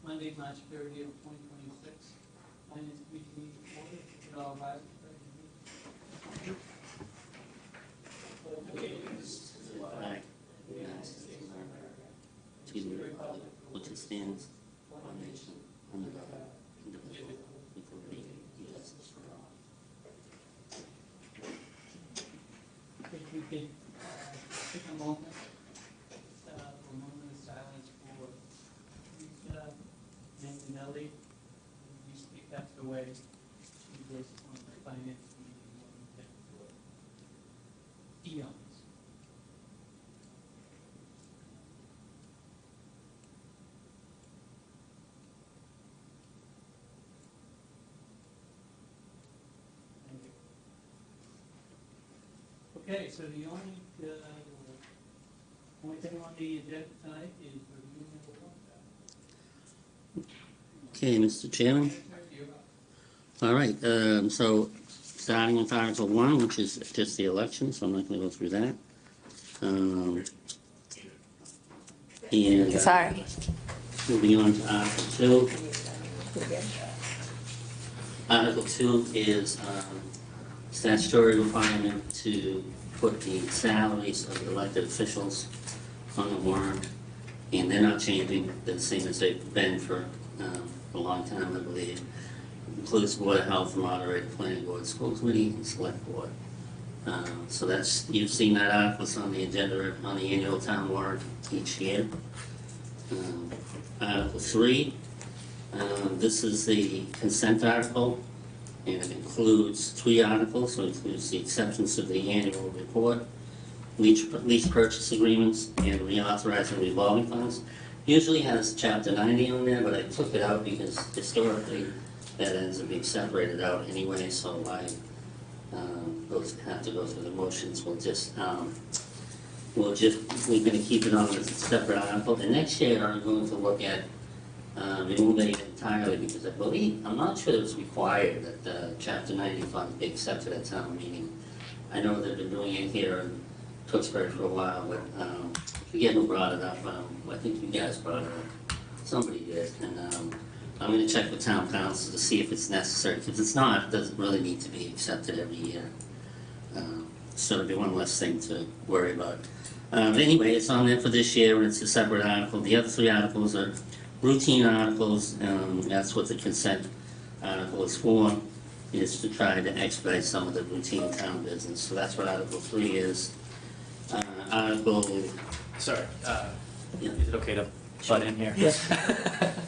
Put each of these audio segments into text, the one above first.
Monday, March 30th, 2026. Finance Committee meeting order. It all rise. Flag, United States of America, to the republic which stands one nation under God, indivisible, with liberty and justice for all. If we could take a moment, for a moment of silence for Lisa Manganelli, who recently passed away. She was on the finance committee for eons. Thank you. Okay, so the only thing on the agenda tonight is review number one. Okay, Mr. Chairman. You're up. All right, so starting with Article 1, which is just the election, so I'm not going to go through that. And Sorry. moving on to Article 2. Article 2 is statutory requirement to put the salaries of elected officials on the warrant, and they're not changing. They're the same as they've been for a long time, I believe. Includes Board of Health, Moderator, Planning Board, School Committee, and Select Board. So that's, you've seen that article, it's on the agenda on the annual town warrant each year. Article 3, this is the consent article, and it includes 3 articles, so it includes the acceptance of the annual report, lease purchase agreements, and reauthorizing revolving funds. Usually has chapter 90 on there, but I took it out because historically that ends up being separated out anyway, so I have to go through the motions. We're gonna keep it on as a separate article. And next year, I'm going to look at removing it entirely, because I believe, I'm not sure it was required that the chapter 90 funds be accepted at town meeting. I know they've been doing it here in Tewksbury for a while, but I forget who brought it up. I think you guys brought it up. Somebody did. And I'm going to check with town council to see if it's necessary. If it's not, it doesn't really need to be accepted every year. So it'll be one less thing to worry about. But anyway, it's on there for this year, and it's a separate article. The other 3 articles are routine articles. That's what the consent article is for, is to try to expedite some of the routine town business. So that's what Article 3 is. Article, Sorry, yeah. is it okay to butt in here? Yes.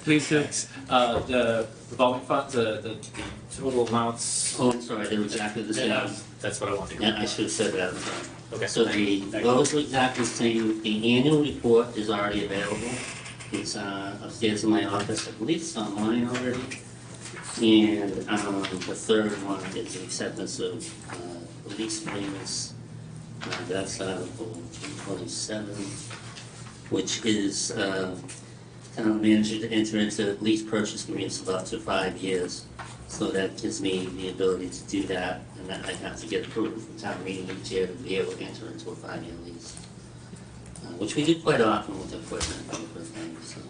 Please do. The revolving funds, the total amounts. Oh, I'm sorry, they're exactly the same. That's what I wanted to. Yeah, I should have said that. Okay. So those are exactly the same. The annual report is already available. It's upstairs in my office. I believe it's online already. And the third one is the acceptance of lease agreements. That's Article 27, which is town manager to enter into lease purchase agreements of up to 5 years. So that gives me the ability to do that, and then I have to get approval from town meeting each year to be able to enter into a 5-year lease. Which we do quite often with equipment and other things, so.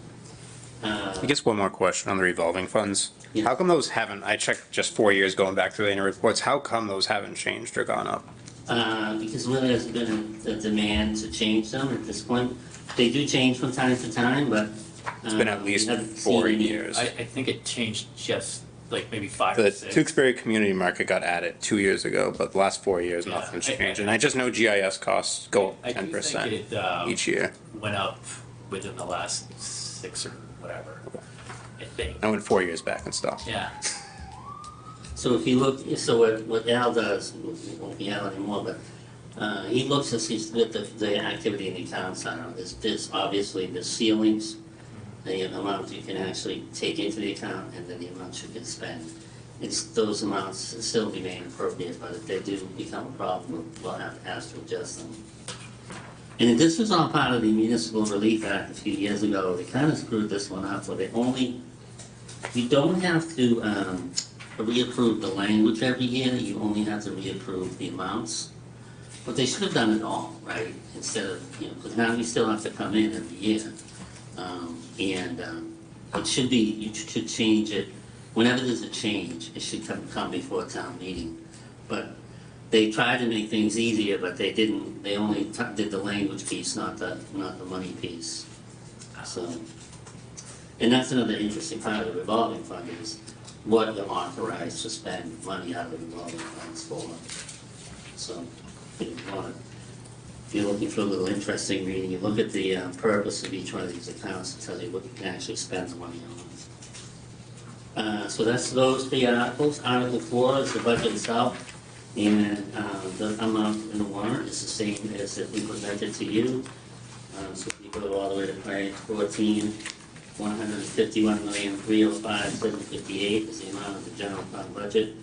I guess one more question on the revolving funds. Yeah. How come those haven't, I checked just 4 years going back through the annual reports, how come those haven't changed or gone up? Because really there's been a demand to change them at this point. They do change from time to time, but. It's been at least we haven't 4 seen any- years. I think it changed just like maybe 5 or The 6. Tewksbury Community Market got added 2 years ago, but the last 4 years, Yeah, nothing's I- changed. And I just know GIS costs go up I do think 10% it each year. went up within the last 6 or whatever. I think. I went 4 years back and stopped. Yeah. So if you look, so what Al does, it won't be Al anymore, but he looks at the activity in the town center. There's obviously the ceilings, the amount you can actually take into the account, and then the amount you can spend. It's those amounts still remain appropriate, but if they do become a problem, we'll have to ask to adjust them. And this was all part of the Municipal Relief Act a few years ago. They kind of screwed this one up, where you don't have to reapprove the language every year, you only have to reapprove the amounts. But they should have done it all, right? Instead of, because now we still have to come in every year. it should be, you should change it, whenever there's a change, it should come before town meeting. But they tried to make things easier, but they didn't, they only did the language piece, not the money piece. So, and that's another interesting part of the revolving fund is what you're authorized to spend money out of the revolving funds for. So, if you want, if you're looking for a little interesting reading, you look at the purpose of each one of these accounts to tell you what you can actually spend the money on. So that's those three articles. Article 4 is the budget itself. And the amount in the warrant is the same as if we presented to you. So if you go all the way to page 14, 151,305,758 is the amount of the general fund budget.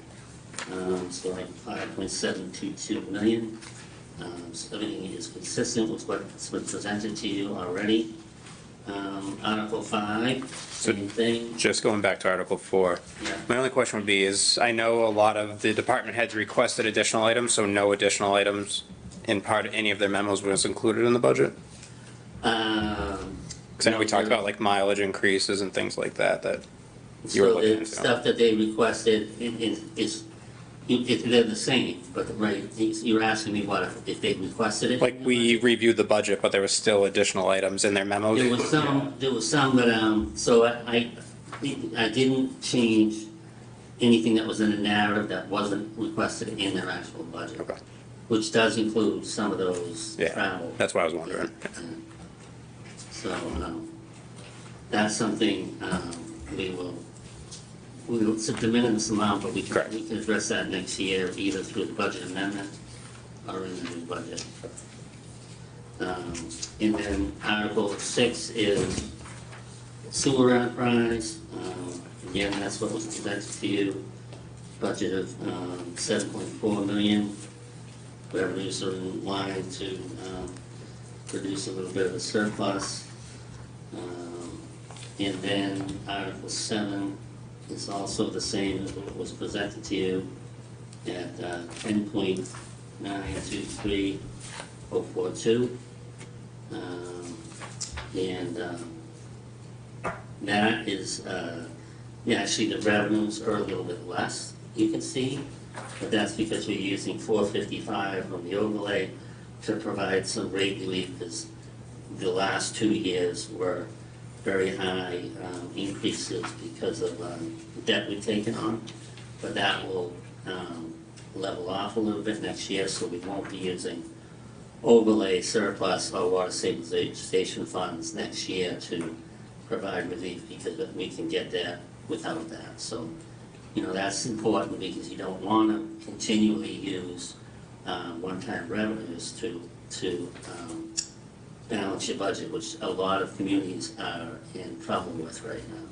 So like 5.722 million. So everything is consistent with what's been presented to you already. Article 5, same thing. Just going back to Article 4. Yeah. My only question would be is, I know a lot of the department heads requested additional items, so no additional items in part of any of their memos was included in the budget? Because I know we talked about like mileage increases and things like that, that you were So looking the into. stuff that they requested they're the same, but right, you're asking me what, if they requested it? Like, we reviewed the budget, but there was still additional items in their memos. There was some, but, so I didn't change anything that was in the narrative that wasn't requested in their actual budget. Okay. Which does include some of those Yeah, travel. that's what I was wondering. So, that's something, it's a de minimis amount, but we Correct. can address that next year, either through the budget amendment or in the new budget. And then Article 6 is sewer enterprise. Again, that's what was presented to you. Budget of 7.4 million. Revenues are in line to produce a little bit of a surplus. And then Article 7 is also the same as what was presented to you at 10.923042. That is, actually the revenues are a little bit less, you can see, but that's because we're using 455 from the overlay to provide some rate relief, because the last 2 years were very high increases because of debt we've taken on, but that will level off a little bit next year, so we won't be using overlay surplus or water stabilization funds next year to provide relief, because we can get that without that. So, that's important, because you don't want to continually use one-time revenues to balance your budget, which a lot of communities are in trouble with right now.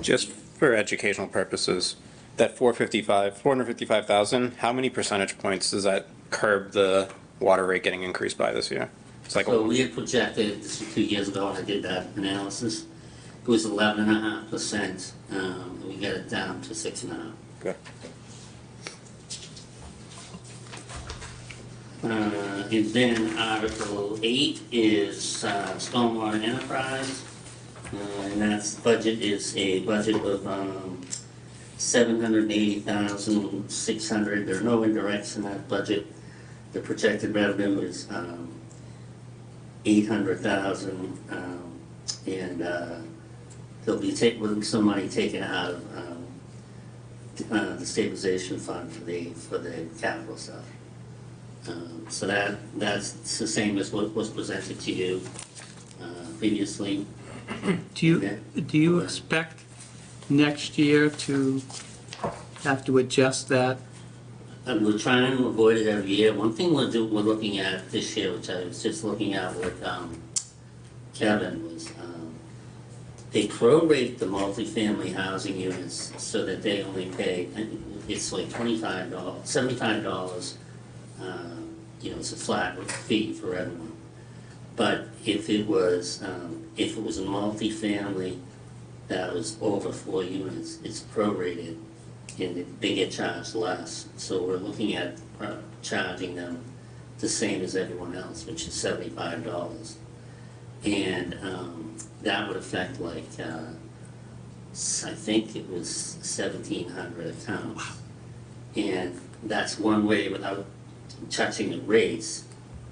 Just for educational purposes, that 455,000, how many percentage points does that curb the water rate getting increased by this year? It's like, So we had projected, this was 2 years ago when I did that analysis, it was 11.5%, and we got it down to 6.5%. okay. And then Article 8 is Stormwater Enterprise, and that's budget is a budget of 780,600. There are no indirects in that budget. The projected revenue is 800,000, and there'll be some money taken out of the stabilization fund for the capital stuff. So that's the same as what was presented to you previously. Do you expect next year to have to adjust that? And we're trying to avoid it every year. One thing we're looking at this year, which I was just looking at with Kevin, was they prorate the multifamily housing units so that they only pay, it's like $75, $75. It's a flat fee for everyone. But if it was a multifamily that was over 4 units, it's prorated, and they get charged less. So we're looking at charging them the same as everyone else, which is $75. And that would affect like, I think it was 1,700 accounts. And that's one way without touching the rates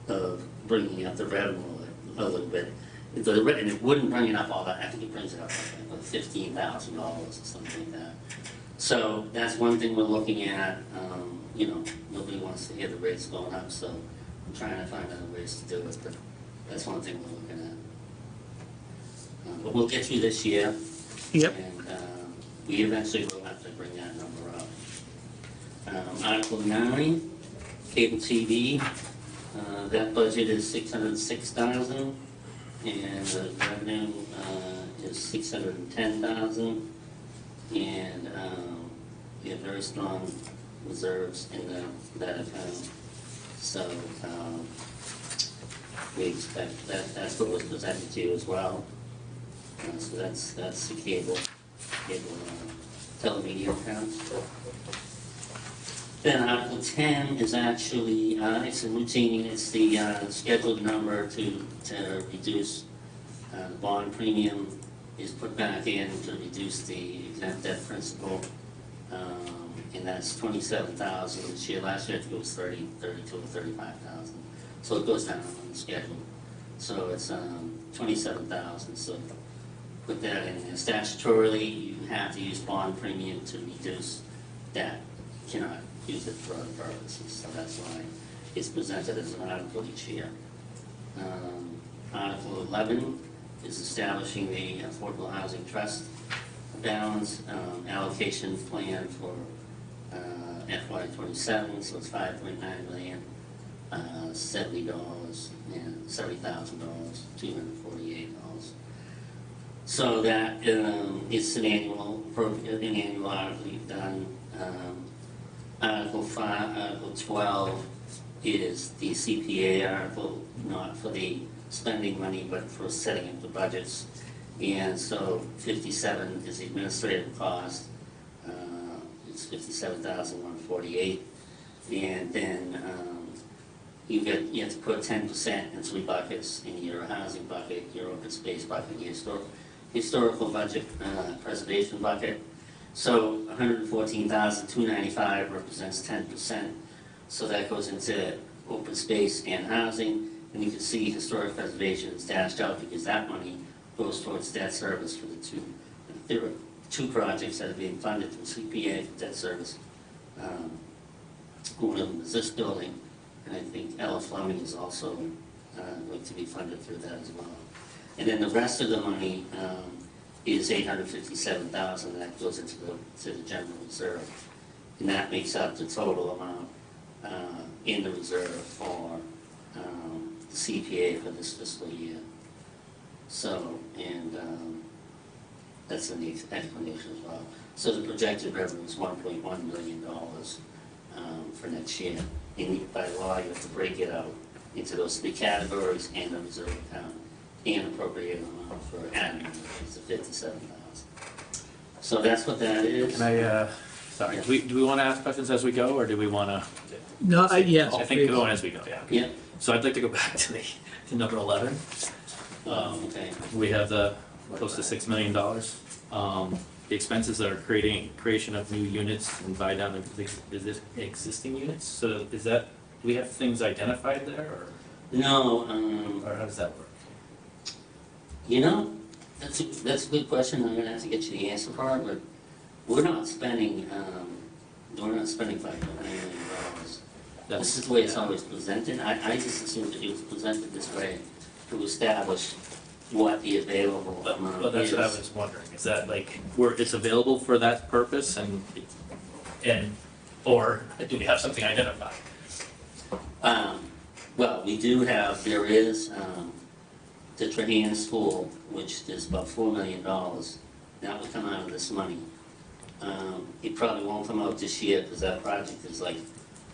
of bringing up the revenue a little bit. And it wouldn't bring it up all that, I think it brings it up like $15,000 or something like that. So that's one thing we're looking at. You know, nobody wants to hear the rates going up, so I'm trying to find other ways to do it, but that's one thing we're looking at. But we'll get through this year. Yep. And we eventually will have to bring that number up. Article 9, cable TV, that budget is $606,000, and the revenue is $610,000, and we have very strong reserves in that account. So we expect that's what was presented to you as well. So that's the cable telemedia account. Then Article 10 is actually, it's a routine, it's the scheduled number to reduce the bond premium is put back in to reduce the exempt debt principal. And that's 27,000 this year. Last year I think it was 32 or 35,000. So it goes down on the schedule. So it's 27,000. So put that in there. Statutorily, you have to use bond premium to reduce debt. You cannot use it for other purposes. So that's why it's presented as an article each year. Article 11 is establishing the Affordable Housing Trust balance allocation plan for FY27, so it's $5.9 million, $70 and $70,000, $248. So that it's an annual article you've done. Article 5, Article 12 is the CPA article, not for the spending money, but for setting up the budgets. And so 57 is the administrative cost. It's $57,148, and then you have to put 10% in 3 buckets: in your housing bucket, your open space bucket, your historical budget preservation bucket. So $114,295 represents 10%. So that goes into open space and housing, and you can see historic preservation is dashed out because that money goes towards debt service for the two projects that are being funded through CPA for debt service. One of them is this building, and I think Ella Fleming is also going to be funded through that as well. And then the rest of the money is $857,000 that goes into the general reserve, and that makes up the total amount in the reserve for the CPA for this fiscal year. So, and that's in the explanation as well. So the projected revenue is $1.1 million for next year. And by law, you have to break it out into those 3 categories and the reserve account and appropriate amount for admin, which is $57,000. So that's what that is. Can I, sorry, do we want to ask questions as we go, or do we want to? No, yes. I think going as we go, yeah. Yeah. So I'd like to go back to number 11. Okay. We have the close to $6 million. The expenses that are creation of new units and buy down of existing units. So is that, do we have things identified there, or No, how does that work? you know, that's a good question. I'm gonna have to get you the answer for it, but we're not spending $5 million. This is the way it's always presented. I just assumed that it was presented this way to establish what the available amount Well, that's is. what I was wondering. Is that like where it's available for that purpose, and or do we have something identified? Well, we do have, there is the Trahan School, which is about $4 million. That will come out of this money. It probably won't come out this year because that project is like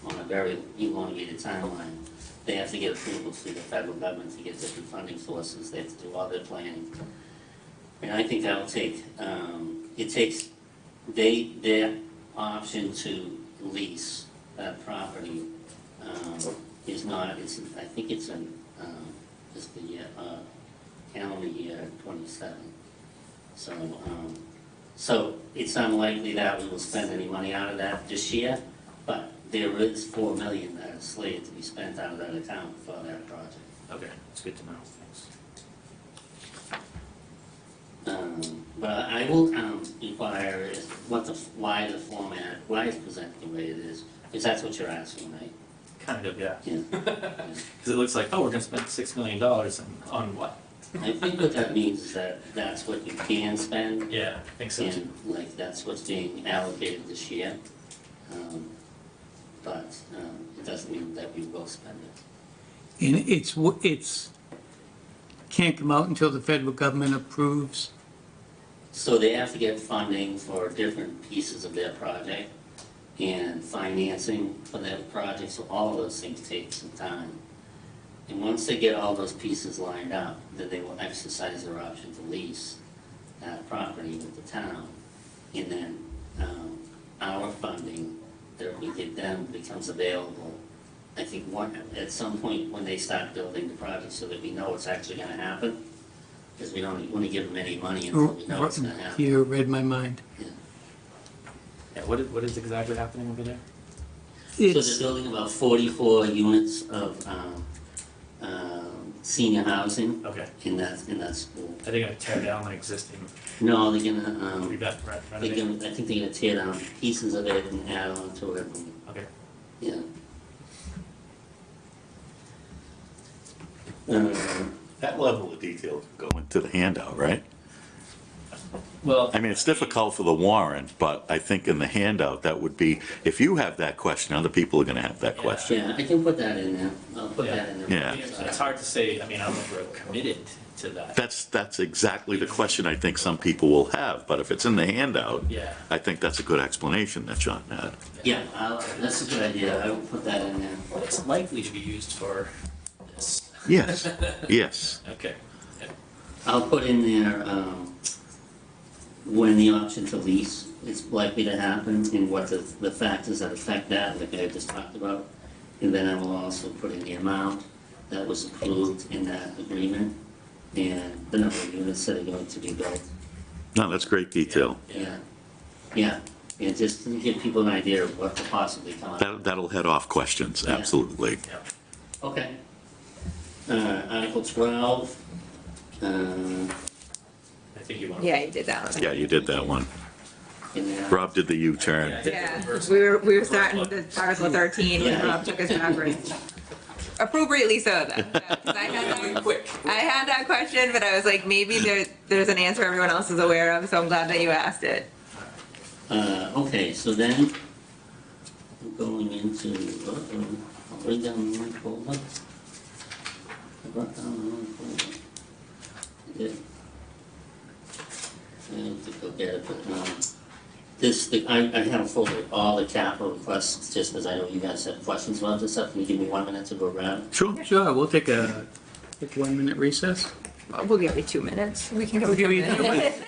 on a very elongated timeline. They have to get approval through the federal government to get different funding sources. They have to do all their planning. And I think that'll take, it takes, their option to lease that property is not, I think it's in fiscal year calendar year '27. So it's unlikely that we will spend any money out of that this year, but there is 4 million that is slated to be spent out of that account for that project. Okay, that's good to know, thanks. But I will inquire is why the format, why it's presented the way it is, because that's what you're asking, right? Kind of, yeah. Yeah. Because it looks like, oh, we're gonna spend $6 million on what? I think what that means is that that's what you can spend, Yeah, I think so too. and like that's what's being allocated this year. But it doesn't mean that we will spend it. And it's, can't come out until the federal government approves. So they have to get funding for different pieces of their project and financing for that project, so all of those things take some time. And once they get all those pieces lined up, then they will exercise their option to lease that property with the town. And then our funding that we give them becomes available, I think, at some point when they start building the project so that we know what's actually gonna happen. Because we don't want to give them any money until we know what's gonna happen. You read my mind. Yeah. Yeah, what is exactly happening over there? So they're It's, building about 44 units of senior housing Okay, in that school. are they gonna tear down the existing, No, they're gonna, renovate? I think they're gonna tear down pieces of it and add on to it, and, Okay, yeah. That level of detail go into the handout, right? well, I mean, it's difficult for the warrant, but I think in the handout, that would be, if you have that question, other people are gonna have that Yeah. question. Yeah, I can put that in there, I'll put that in there. Yeah. it's hard to say, I mean, I don't know if we're committed to that. That's exactly the question I think some people will have, but if it's in the handout, Yeah. I think that's a good explanation that John had. Yeah, that's a good idea, I will put that in there. Well, it's likely to be used for this. Yes, yes. Okay, yeah. I'll put in there, when the option to lease is likely to happen and what the factors that affect that, like I just talked about. And then I will also put in the amount that was approved in that agreement and the number of units that are going to be built. No, that's great detail. Yeah, and just to give people an idea of what could possibly come out. That'll head off questions, absolutely. Yeah. Okay. Article 12, I think you want. Yeah, you did that one. Yeah, you did that one. in there. Rob did the U-turn. Yeah, we were starting with Article 13 when Rob took us backwards. Appropriately so, though. 'Cause I had that question, but I was like, maybe there's an answer everyone else is aware of, so I'm glad that you asked it. Okay, so then, I'm going into, I'll bring down one folder. I brought down one folder. I did. I have to go get it, but, I have a folder with all the capital requests, just because I know you guys have questions about this stuff. Can you give me 1 minute to go around? Sure. sure, we'll take a 1-minute recess. We'll give you 2 minutes. We can go We'll give for a you 2 minute. minutes.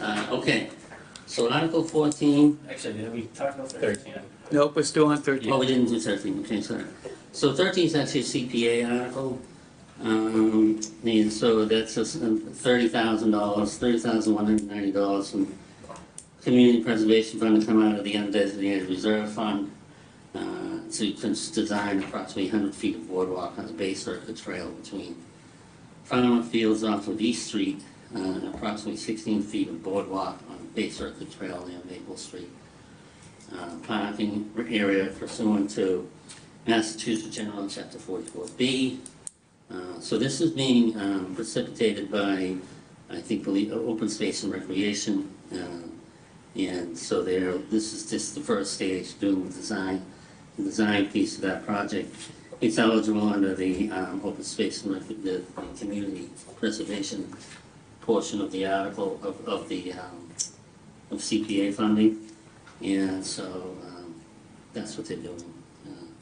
Okay, so Article 14, Actually, did we talk about 13? Nope, we're still on 13. oh, we didn't do 13, okay, sorry. So 13 is actually a CPA article. And so that's $30,000, $30,190 from Community Preservation Fund to come out of the undesignated reserve fund to design approximately 100 feet of boardwalk on the Bay Circuit Trail between Farmer Fields off of East Street and approximately 16 feet of boardwalk on Bay Circuit Trail near Maple Street. Parking area pursuant to Massachusetts General Chapter 44B. So this is being precipitated by, I believe, Open Space and Recreation. And so this is just the first stage doing the design piece of that project. It's eligible under the Open Space and the Community Preservation portion of the article of CPA funding. And so that's what they're doing.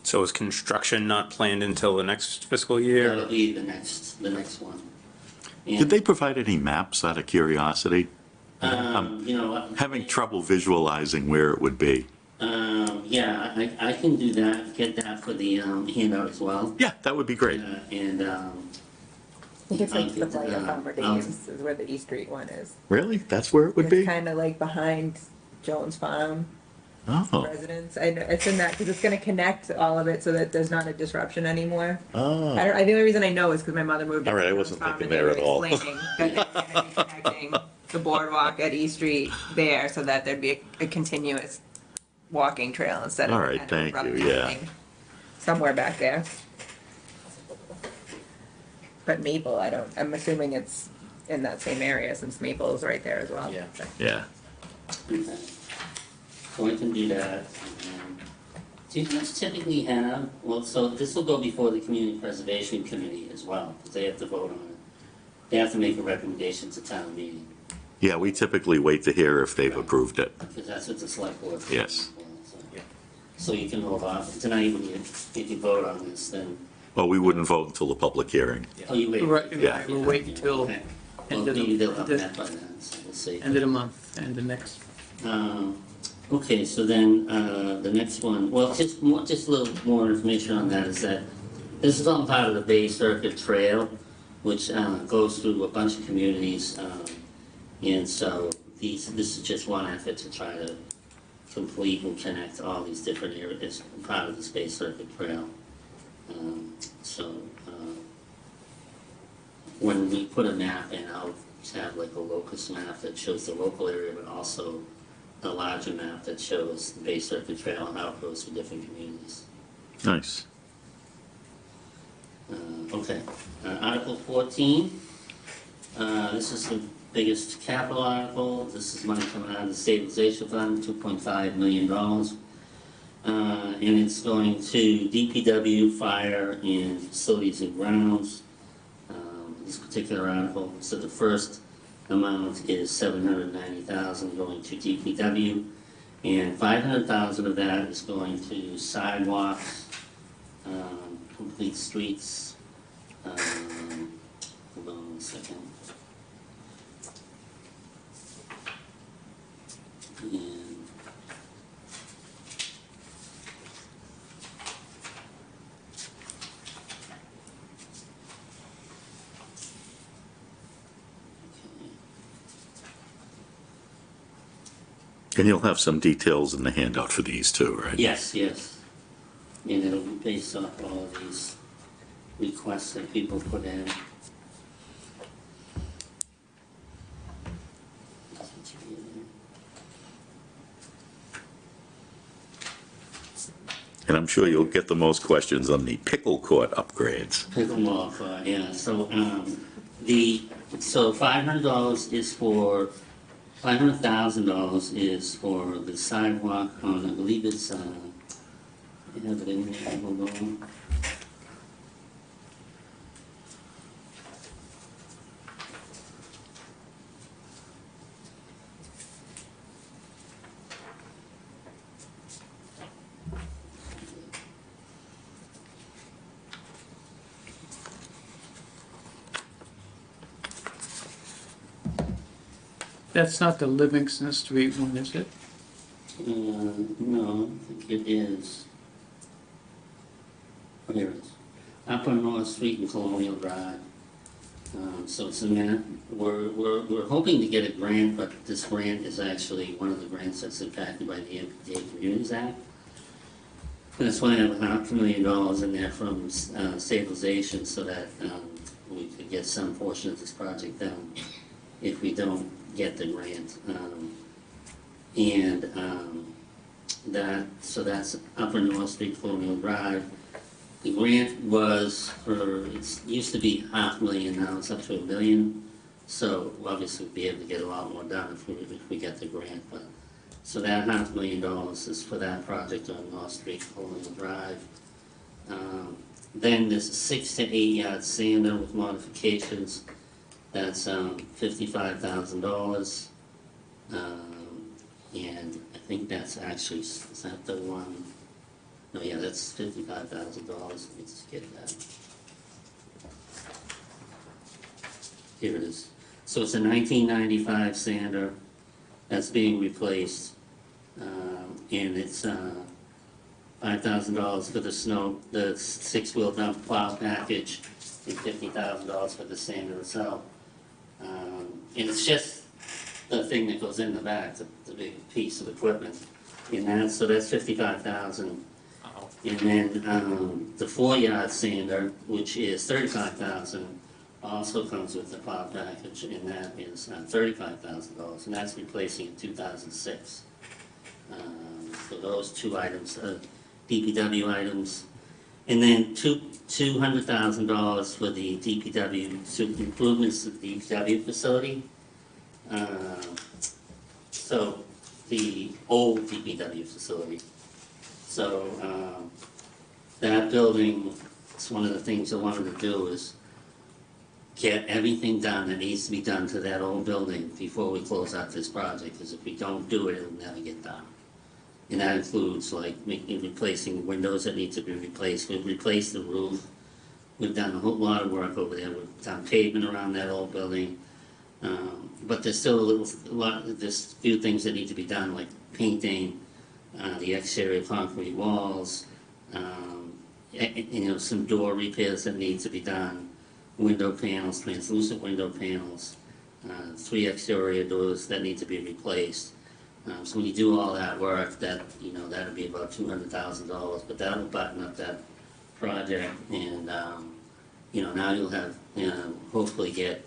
So is construction not planned until the next fiscal year? That'll be the next one. Did they provide any maps out of curiosity? You know what? Having trouble visualizing where it would be. Yeah, I can do that, get that for the handout as well. Yeah, that would be great. And I think it's like the play of Farmer I'll- Days is where the East Street one is. Really? That's where it would It's be? kind of like behind Jones Farm Oh, residence. I know, it's in that, because it's gonna connect all of it so that there's not a disruption anymore. oh. The only reason I know is because my mother moved. All right, I to wasn't Jones Farm thinking and they there were at all. explaining that they're gonna be connecting the boardwalk at East Street there so that there'd be a continuous walking trail instead of. All right, kind of thank you, abruptly yeah. ending somewhere back there. But Maple, I'm assuming it's in that same area since Maple is right there as well. Yeah. Yeah. Okay. So I can do that. Do you guys typically have, well, so this will go before the Community Preservation Committee as well, because they have to vote on it. They have to make a recommendation to town meeting, Yeah, we typically wait to hear if they've approved it. because that's what the select board. Yes. So you can hold off, tonight when if you vote on this, then, Well, we wouldn't vote until the public hearing. oh, you wait. Right, Yeah. we'll wait until Okay. Well, end of maybe they'll have the, that by then, so we'll see. end of the month, and the next. Okay, so then, the next one, well, just a little more information on that is that this is all part of the Bay Circuit Trail, which, goes through a bunch of communities, and so this is just one effort to try to complete and connect all these different areas, part of the Bay Circuit Trail. When we put a map in, I'll have like a locus map that shows the local area, but also a larger map that shows the Bay Circuit Trail and how it goes for different communities. Nice. Okay, Article 14, this is the biggest capital article. This is money coming out of the stabilization fund, $2.5 million. And it's going to DPW, fire, and facilities and grounds. This particular article, so the first amount is $790,000 going to DPW, and $500,000 of that is going to sidewalks, complete streets. Hold on one second. And And you'll have some details in the handout for these too, right? yes, yes. And it'll be based off all of these requests that people put in. And I'm sure you'll get the most questions on the pickle court upgrades. Pick them off, yeah, so, so $500 is for, $500,000 is for the sidewalk on, I believe it's, I have it in there, hold on. That's not the Livingston Street one, is it? No, I think it is. Oh, here it is. Upper North Street and Colonial Drive. So it's a minute. We're hoping to get a grant, but this grant is actually one of the grants that's impacted by the MPDA Communities Act. That's why I have $500,000 in there from stabilization so that we could get some portion of this project done if we don't get the grant. So that's Upper North Street, Colonial Drive. The grant was for, it used to be $500,000, now it's up to $1 million. So we'll obviously be able to get a lot more done if we get the grant. But so that $500,000 is for that project on North Street, Colonial Drive. Then there's a 6 to 8 yard sander with modifications. That's $55,000. And I think that's actually, is that the one? No, yeah, that's $55,000. Let's get that. Here it is. So it's a 1995 sander that's being replaced. And it's $5,000 for the the 6-wheel dump plow package, and $50,000 for the sander itself. And it's just the thing that goes in the back, the big piece of equipment. So that's $55,000. And then the 4-yard sander, which is $35,000, also comes with the plow package, and that is $35,000, and that's replacing a 2006. So those 2 items, DPW items, and then $200,000 for the DPW improvements to the DPW facility. So the old DPW facility. So that building, it's one of the things I wanted to do is get everything done that needs to be done to that old building before we close out this project, because if we don't do it, it'll never get done. And that includes like replacing windows that need to be replaced. We've replaced the roof. We've done a whole lot of work over there. We've done pavement around that old building. But there's still there's a few things that need to be done, like painting, the exterior concrete walls, some door repairs that need to be done, window panels, translucent window panels, 3 exterior doors that need to be replaced. So when you do all that work, that'll be about $200,000, but that'll button up that project, and now you'll have, hopefully get,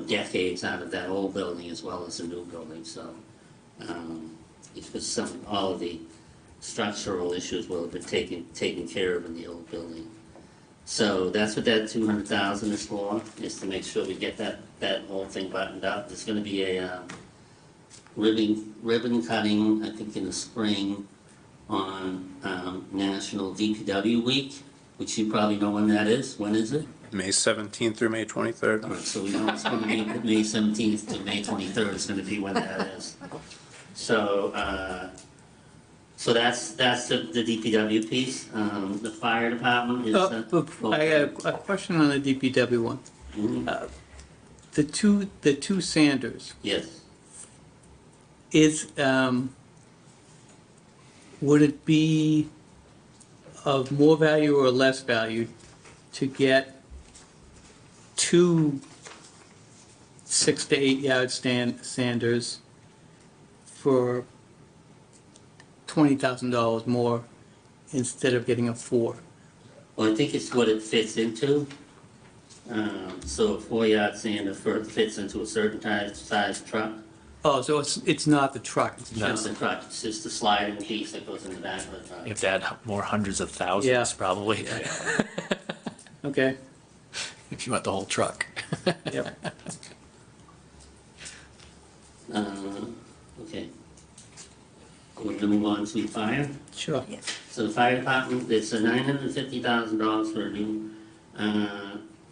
decades out of that old building as well as a new building. So because all of the structural issues will have been taken care of in the old building. So that's what that $200,000 is for, is to make sure we get that whole thing buttoned up. There's going to be a ribbon cutting, I think in the spring, on National DPW Week, which you probably know when that is. When is it? May 17th through May 23rd. All right, so we know it's going to be May 17th to May 23rd is going to be when that is. So that's the DPW piece. The fire department is. I got a question on the DPW one. Mhm. The two Sanders, Yes. would it be of more value or less value to get 2 6 to 8 yard Sanders for $20,000 more instead of getting a 4? Well, I think it's what it fits into. So a 4-yard sander fits into a certain size truck. Oh, so it's not the truck, it's It's just the truck, it's just the sliding piece that goes in the back of the truck. You have to add more hundreds of thousands, Yeah. probably, okay. if you want the whole truck. Yep. Okay. We're gonna move on to fire. Sure. So the fire department, it's a $950,000 for a new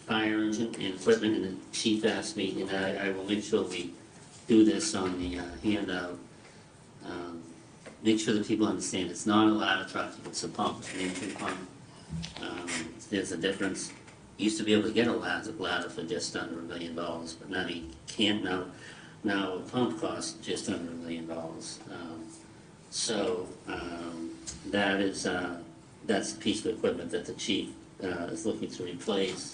fire engine and equipment, and the chief asked me, and I will make sure we do this on the handout. Make sure that people understand it's not a ladder truck, it's a pump, an engine pump. There's a difference. You used to be able to get a ladder for just under $1 million, but now you can't now. Now, a pump costs just under $1 million. So, that is, that's the piece of equipment that the chief is looking to replace.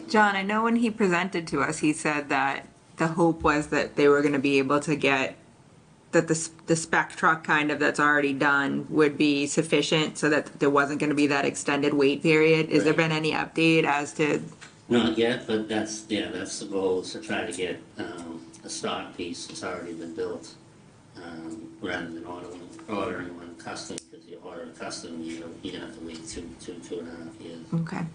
John, I know when he presented to us, he said that the hope was that they were gonna be able to get, that the spec truck kind of that's already done would be sufficient so that there wasn't gonna be that extended wait period. Has there Right. been any update as to, Not yet, but that's the goal, is to try to get a stock piece that's already been built, rather than ordering one custom, because you order a custom, you're gonna have to wait 2.5 years. okay.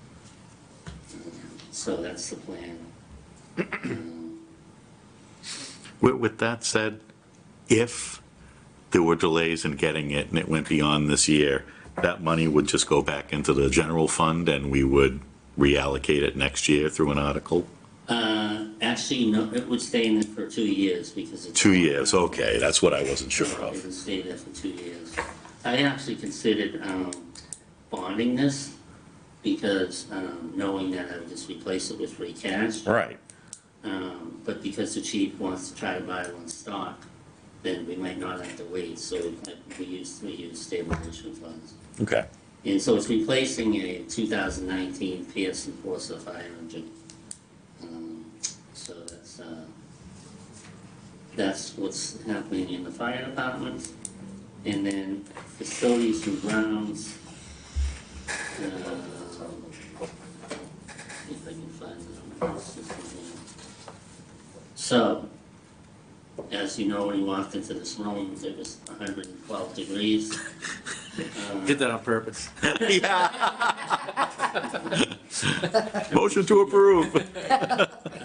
So that's the plan. With that said, if there were delays in getting it and it went beyond this year, that money would just go back into the general fund and we would reallocate it next year through an article? Actually, no, it would stay in it for 2 years because it's. 2 years, okay, that's what I wasn't sure It of. would stay there for 2 years. I actually considered bonding this because knowing that I would just replace it with free cash. Right. But because the chief wants to try to buy it on stock, then we might not have to wait, so we use stabilization funds. Okay. And so it's replacing a 2019 Pearson Forza fire engine. So that's what's happening in the fire department. And then facilities and grounds. If I can find the system here. So, as you know, when you walked into this room, it was 112 degrees. Did that on purpose. Motion to approve.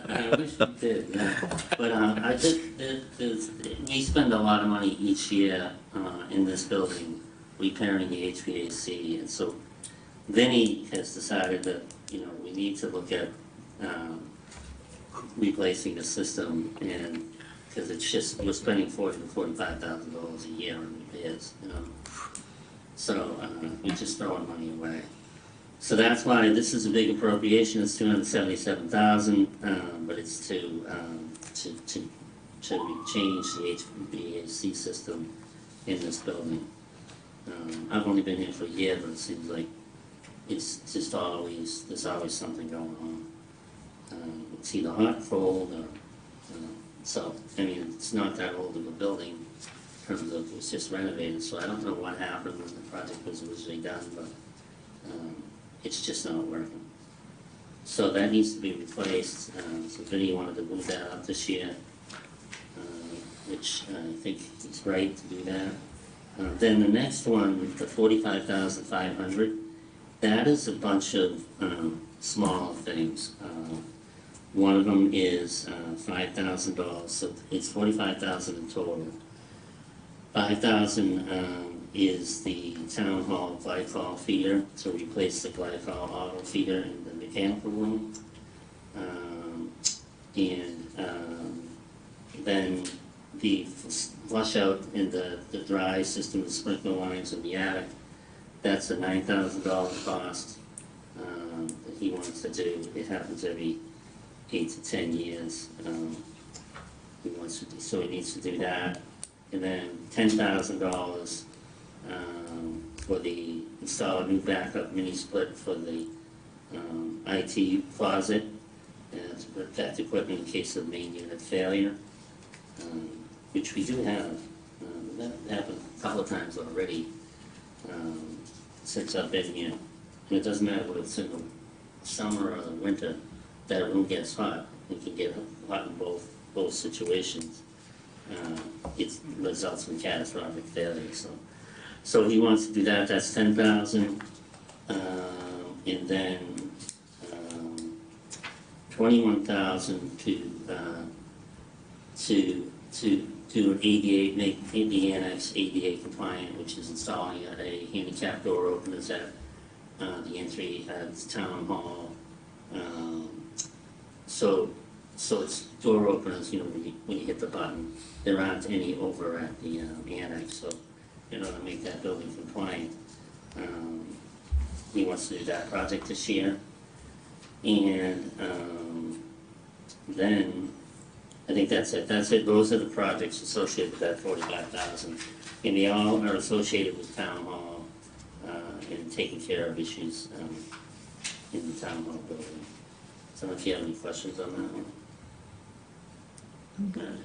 I wish we did, yeah. But I did, we spend a lot of money each year in this building repairing the HVAC. And so Vinnie has decided that, we need to look at replacing the system, and, because it's just, we're spending $40,000 to $45,000 a year on repairs, So we're just throwing money away. So that's why this is a big appropriation, it's $277,000, but it's to change the HVAC system in this building. I've only been here for a year, but it seems like it's just always, there's always something going on. It's either hot, cold, or, so, I mean, it's not that old of a building in terms of, it was just renovated, so I don't know what happened when the project was originally done, but it's just not working. So that needs to be replaced, so Vinnie wanted to move that up this year, which I think is right to do that. Then the next one, the $45,500, that is a bunch of small things. One of them is $5,000, so it's $45,000 in total. $5,000 is the town hall glycol feeder to replace the glycol auto feeder in the mechanical room. Then the flush out in the dry system, the sprinkler lines in the attic, that's a $9,000 cost that he wants to do. It happens every 8 to 10 years. He wants to do, so he needs to do that. And then $10,000 for the install a new backup mini split for the IT closet to protect equipment in case of main unit failure, which we do have. That happened a couple of times already since I've been here. And it doesn't matter whether it's in the summer or the winter, that room gets hot. It can get hot in both situations. It results in catastrophic failure. So he wants to do that. That's $10,000, and then $21,000 to do an ADA, make the annex ADA compliant, which is installing a handicap door openers at the entry at the town hall. So it's door openers, when you hit the button, there aren't any over at the annex, so in order to make that building compliant, he wants to do that project this year. And then, I think that's it, those are the projects associated with that 45,000. And they all are associated with town hall, and taking care of issues, in the town hall building. So if you have any questions on that one.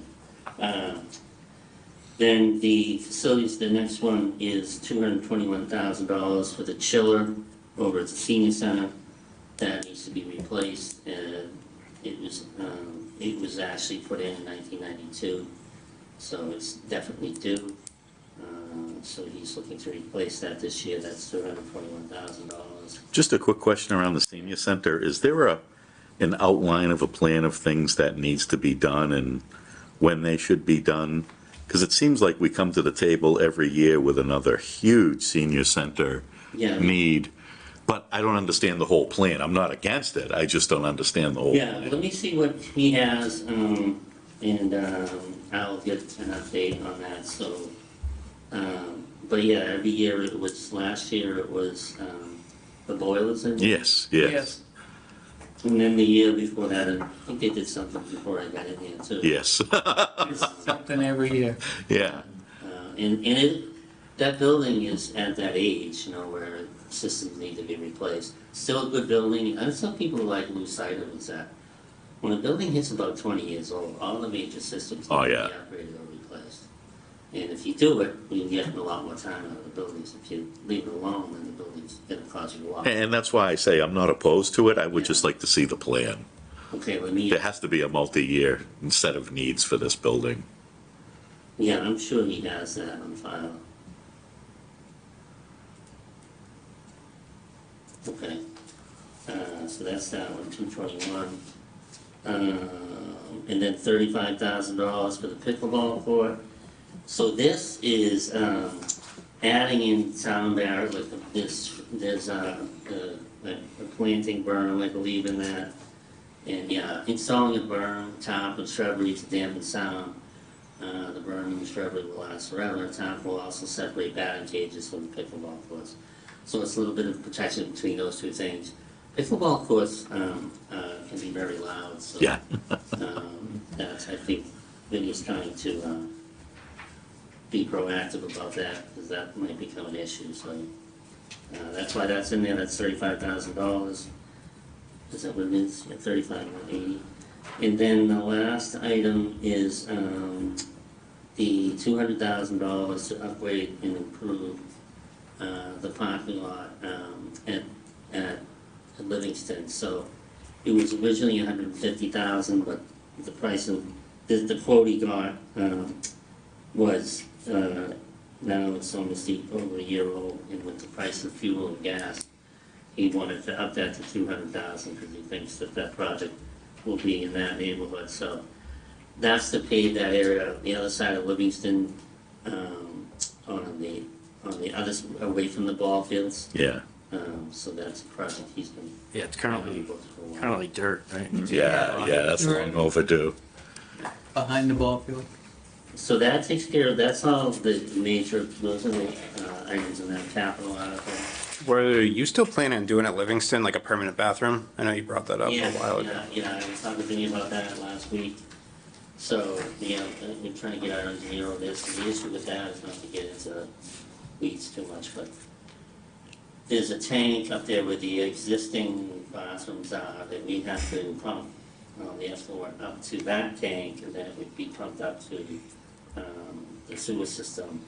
Then the facilities, the next one is $221,000 for the chiller over at the senior center. That needs to be replaced, and it was actually put in 1992, so it's definitely due. So he's looking to replace that this year, that's $221,000. Just a quick question around the senior center. Is there an outline of a plan of things that needs to be done and when they should be done? Because it seems like we come to the table every year with another huge senior center Yeah. need, but I don't understand the whole plan. I'm not against it, I just don't understand the whole Yeah, plan. let me see what he has, and I'll get an update on that, so. But yeah, every year it was, last year it was the boilers in. Yes, yes, And then the year before that, I think they did something before I got in here too. yes, It's something every year. yeah. And it, that building is at that age, you know, where systems need to be replaced. Still a good building, and some people like lose sight of is that when a building hits about 20 years old, all the major systems need Oh, to be yeah. upgraded or replaced. And if you do it, you get a lot more time out of the buildings. If you leave it alone, then the building's gonna cause you a lot. And that's why I say I'm not opposed to it, I would just like to see the plan. Okay, let me, There has to be a multi-year set of needs for this building. yeah, I'm sure he has that on file. Okay, so that's that one, 221. And then $35,000 for the pickleball court. So this is, adding in sound barrier, like there's a planting berm, I believe in that. And yeah, installing a berm, top and shrubbery to dampen sound. The berm and the shrubbery will last forever. Top will also separate batting cages from the pickleball courts. So it's a little bit of protection between those two things. Pickleball courts can be very loud, so Yeah. that's, I think, Vinny's trying to be proactive about that, because that might become an issue, so that's why that's in there, that's $35,000. Is that what it is? Yeah, 35,180. And then the last item is the $200,000 to upgrade and improve the parking lot at Livingston. So it was originally $150,000, but the price of the quote he got was now it's almost over a year old, and with the price of fuel and gas, he wanted to up that to $200,000 because he thinks that project will be in that neighborhood. So that's to pave that area, the other side of Livingston, on the other, away from the ball fields. Yeah, So that's a project he's been. Yeah, it's currently dirt, right? yeah, that's long overdue. Behind the ball field. So that takes care of, that's all the major, those are the items in that capital article. Were you still planning on doing at Livingston, like a permanent bathroom? I know you brought that up a while ago. Yeah, I was talking to you about that last week. So, yeah, we're trying to get our engineer on this, and the issue with that is not to get into weeds too much, but there's a tank up there where the existing bathrooms are that we have to pump the effluent up to that tank, and then it would be pumped up to the sewer system.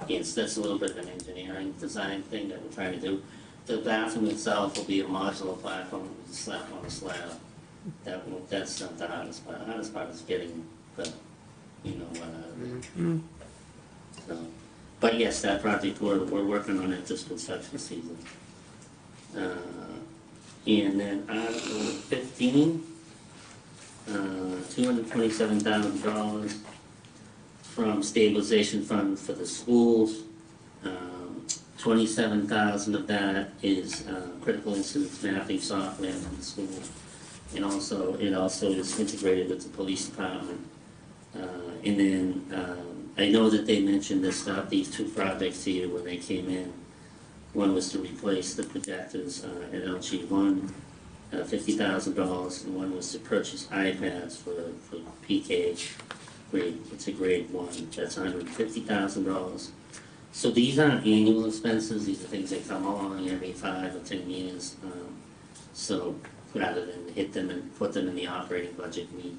Yes, that's a little bit of an engineering design thing that we're trying to do. The bathroom itself will be a modular platform with a slab on a slab. That's not the hardest part. The hardest part is getting the, So, but yes, that project, we're working on it this construction season. And then Article 15, $227,000 from stabilization fund for the schools. 27,000 of that is critical incidents mapping software for the schools. And also, it also is integrated with the police department. And then, I know that they mentioned these two projects here when they came in. One was to replace the projectors at LG1, $50,000, and one was to purchase iPads for PK grade, it's a grade 1, that's $150,000. So these aren't annual expenses, these are things that come along every 5 or 10 years. So rather than hit them and put them in the operating budget, we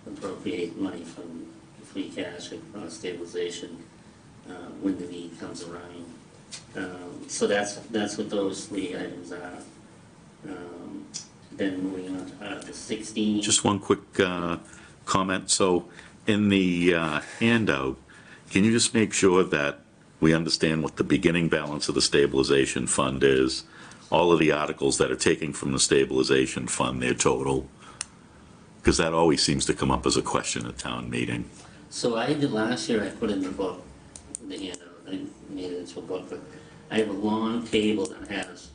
appropriate money from free cash or stabilization when the need comes around. So that's what those 3 items are. Then moving on to Article 16. Just one quick comment. So in the handout, can you just make sure that we understand what the beginning balance of the stabilization fund is? All of the articles that are taken from the stabilization fund, their total? Because that always seems to come up as a question at town meeting. So I did last year, I put in the book, the handout, I made it into a book, but I have a long table that has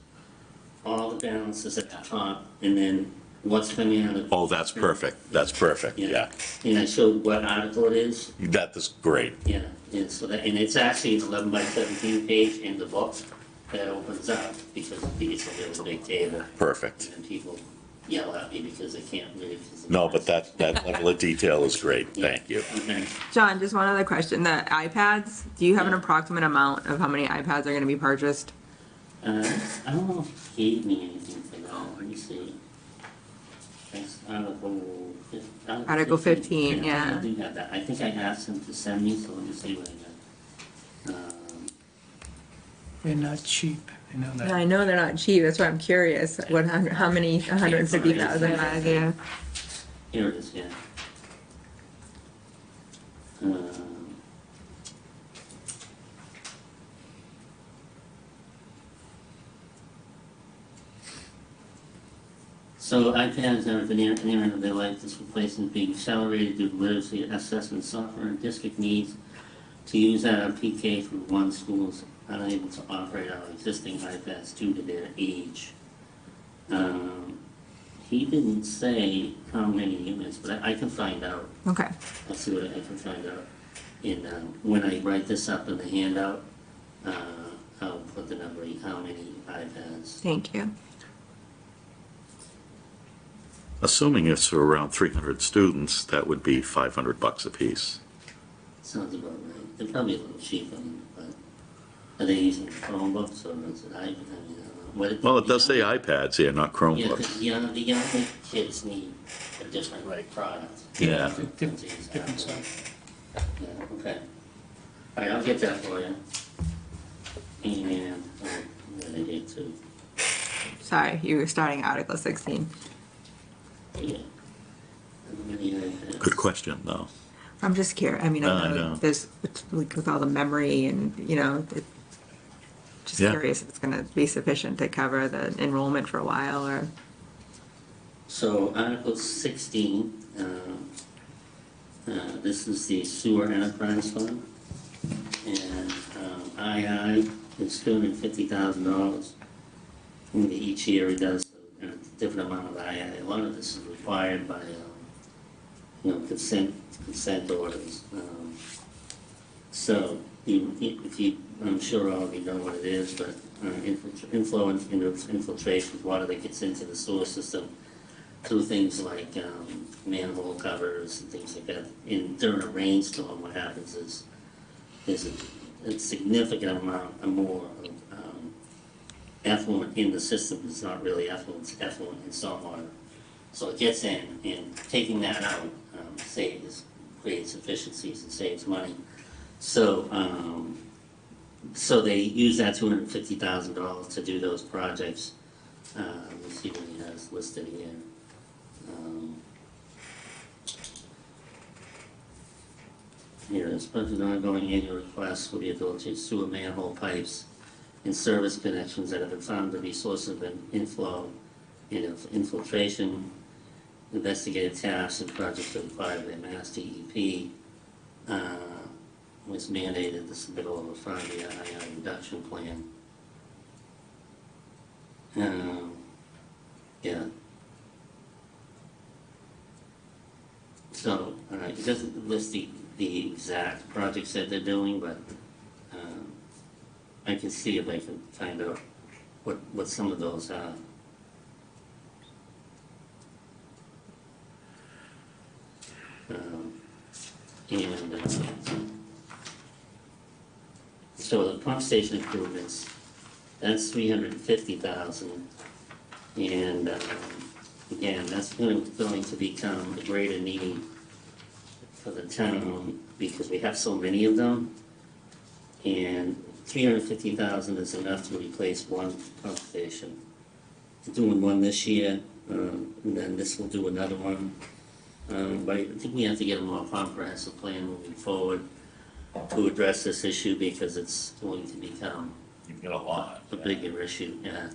all the balances at the top, and then what's coming out of. Oh, that's perfect. That's perfect, yeah. And I showed what article it is, That is great. yeah, and so that, and it's actually an 11 by 17 page in the book that opens up, because it's a really big table. Perfect. And people yell at me because they can't read. No, but that level of detail is great. Yeah. Thank you. Okay. John, just one other question. The iPads, do you have an approximate amount of how many iPads are gonna be purchased? I don't know if he gave me anything for that, let me see. That's Article 15, yeah. I do have that, I think I asked him to send me, so let me see what I got. They're not cheap, I know And that. I know they're not cheap, that's why I'm curious, how many, 150,000 bags, yeah. Here it is, yeah. So iPads are at the near end of their life. This replacement is being accelerated due to literacy assessment software and district needs to use that on PK through 1 schools unable to operate our existing iPads due to their age. He didn't say how many units, but I can find out. Okay, I'll see what I can find out. And when I write this up in the handout, I'll put the number, how many iPads. thank you. Assuming it's for around 300 students, that would be $500 apiece. Sounds about right. They're probably a little cheaper, but are they using Chromebooks or is it iPad? I mean, what Well, it does say iPads here, not Yeah, Chromebooks. 'cause the younger kids need a different product. Yeah. Different size. Yeah, okay. All right, I'll get that for you. And, what I did too. Sorry, you were starting Article 16. Yeah. How many iPads? Good question, though. I'm just curious, I mean, I I know. know there's, like, with all the memory and, just Yeah. curious if it's gonna be sufficient to cover the enrollment for a while, or, So Article 16, this is the sewer enterprise fund. And II is $250,000. And each year it does a different amount of II. A lot of this is required by, consent orders. So if you, I'm sure all of you know what it is, but infiltration, water that gets into the sewer system through things like manhole covers and things like that. During a rainstorm, what happens is a significant amount or more of effluent in the system. It's not really effluent, it's effluent in stormwater. So it gets in, and taking that out creates efficiencies and saves money. So they use that $250,000 to do those projects. Let's see what he has listed here. Here is budget ongoing annual requests for the ability to sewer manhole pipes and service connections that have been found to be sources of inflow, infiltration, investigative tasks and projects that require the Mass DEP. Was mandated the submittal of a 5-year II reduction plan. Yeah. So, it doesn't list the exact projects that they're doing, but I can see if I can find out what some of those are. And, so the pump station improvements, that's 350,000. And, again, that's going to become a greater need for the town because we have so many of them. And 350,000 is enough to replace one pump station. We're doing one this year, and then this will do another one. But I think we have to get a more comprehensive plan moving forward to address this issue because it's going to become You've got a lot. a bigger issue, yeah.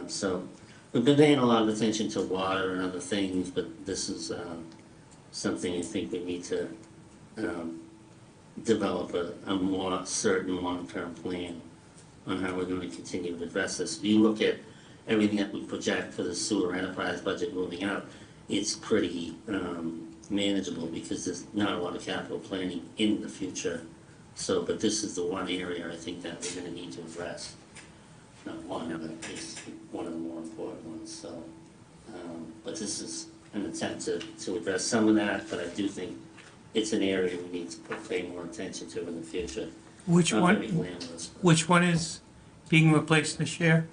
So we've been paying a lot of attention to water and other things, but this is something I think we need to develop a more certain long-term plan on how we're going to continue to address this. If you look at everything that we project for the sewer enterprise budget moving out, it's pretty manageable because there's not a lot of capital planning in the future. So, but this is the one area I think that we're gonna need to address. Not one, but it's one of the more important ones, so. But this is an attempt to address some of that, but I do think it's an area we need to pay more attention to in the future. Which Not one, very glamorous, but- which one is being replaced this year?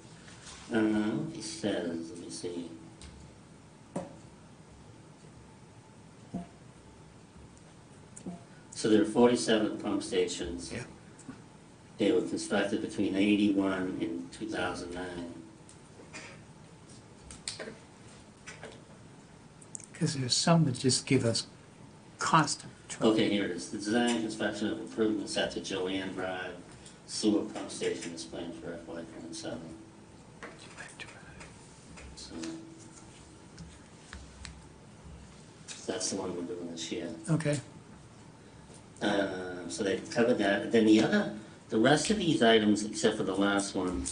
He says, let me see. So there are 47 pump stations. Yeah. They were constructed between 81 and 2009. Because there's some that just give us constant trouble. Okay, here it is. The design and construction of improvements at the Joanne Drive sewer pump station is planned for FY '27. So that's the one we're doing this year. Okay, So they've covered that. Then the rest of these items, except for the last one,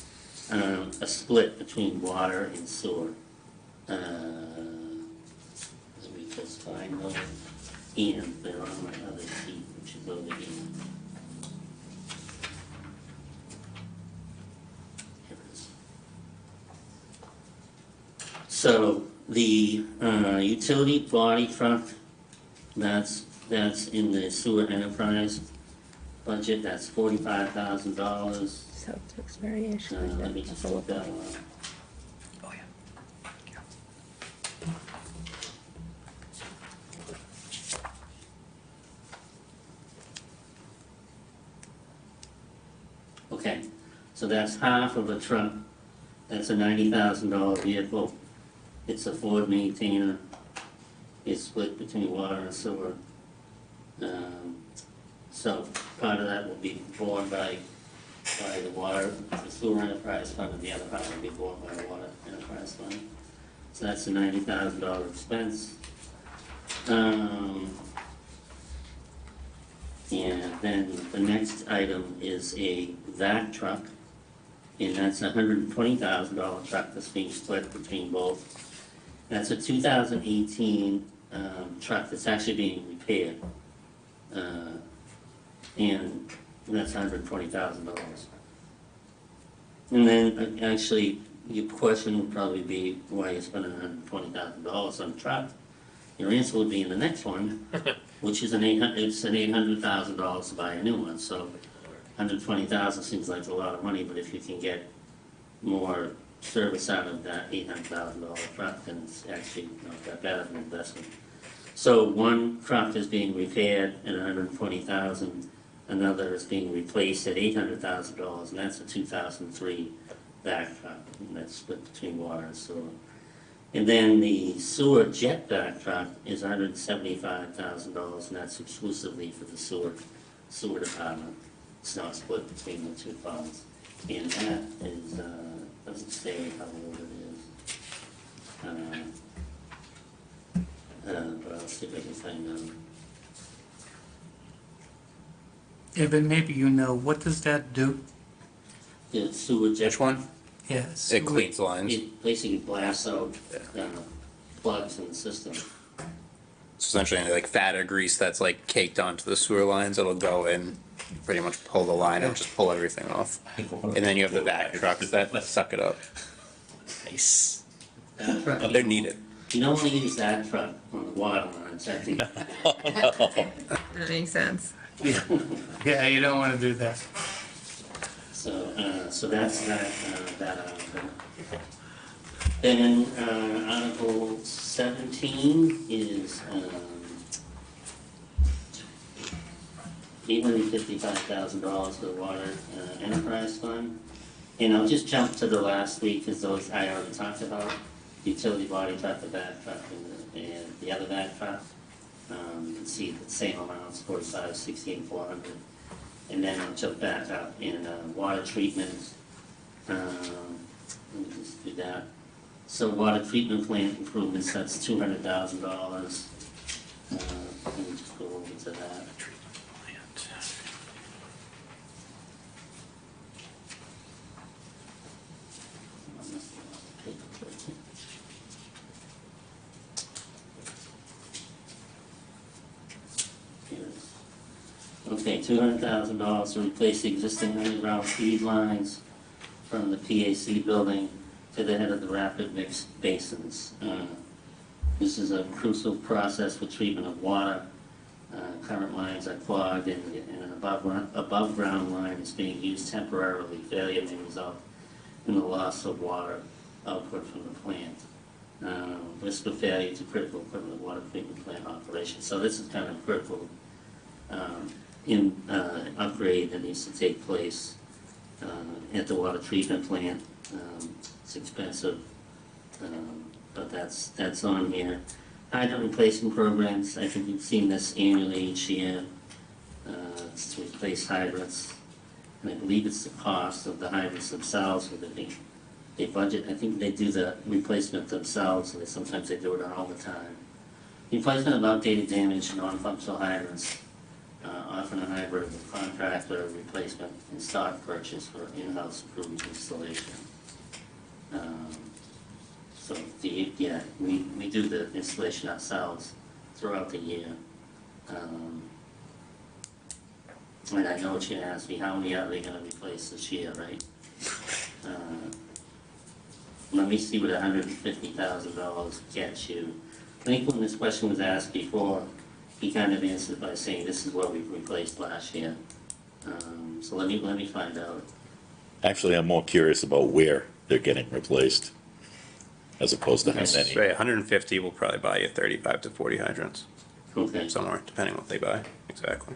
are split between water and sewer. Let me just find those, and they're on my other sheet, which is over here. Here it is. So the utility body truck, that's in the sewer enterprise budget, that's $45,000. Celtics variation. Let me just look that one up. oh yeah. Okay, so that's half of a truck, that's a $90,000 vehicle. It's a Ford Maintainer, it's split between water and sewer. So part of that will be borne by the water, the sewer enterprise fund, and the other part will be borne by the water enterprise fund. So that's a $90,000 expense. And then the next item is a vac truck, and that's a $120,000 truck that's being split between both. That's a 2018 truck that's actually being repaired. And that's $120,000. And then, actually, your question would probably be, why you spending $120,000 on a truck? Your answer would be in the next one, which is it's an $800,000 to buy a new one, so $120,000 seems like a lot of money, but if you can get more service out of that $800,000 truck, then it's actually not that bad of an investment. So one truck is being repaired at $120,000, another is being replaced at $800,000, and that's a 2003 vac truck, and that's split between water and sewer. And then the sewer jet vac truck is $175,000, and that's exclusively for the sewer department. It's not split between the two funds, and that is, doesn't say how old it is. But I'll see if I can find out. Evan, maybe you know, what does that do? The sewer jet. Which one? Yes. It cleans lines. It basically blasts out plugs in the system. So essentially, like fat or grease that's like caked onto the sewer lines, it'll go in, pretty much pull the line and just pull everything off. And then you have the vac trucks that suck it up. Nice. That truck, They're needed. you don't want to use that truck on the water lines, I think. That makes sense. Yeah, you don't want to do that. So that's that article. Then, Article 17 is, $855,000 for the water enterprise fund. And I'll just jump to the last three, because those I already talked about. Utility body truck, the back truck, and the other back truck. You can see the same amounts, 45, 16, 400. And then I'll jump back up in water treatment. Let me just do that. So water treatment plant improvements, that's $200,000. Let me just go over to that. Okay, $200,000 to replace the existing underground feed lines from the PAC building to the head of the rapid mix basins. This is a crucial process for treatment of water. Current lines are clogged and an above ground line is being used temporarily. Failure may result in the loss of water output from the plant. Risk of failure to critical equipment of water treatment plant operation. So this is kind of critical upgrade that needs to take place at the water treatment plant. It's expensive, but that's on here. Hydrant replacement programs, I think you've seen this annually each year. It's to replace hydrants, and I believe it's the cost of the hydrants themselves, whether they budget, I think they do the replacement themselves, and sometimes they do it all the time. Replacement of outdated, damaged, non-functional hydrants, often a hybrid of contractor replacement and stock purchase for in-house improved installation. So we do the installation ourselves throughout the year. And I know what you're gonna ask me, how many are they gonna replace this year, right? Let me see what $150,000 gets you. I think when this question was asked before, he kind of answered by saying this is what we replaced last year. So let me find out. Actually, I'm more curious about where they're getting replaced, as opposed to how many. Right, 150 will probably buy you 35 to 40 hydrants, Okay, somewhere, depending on what they buy, exactly.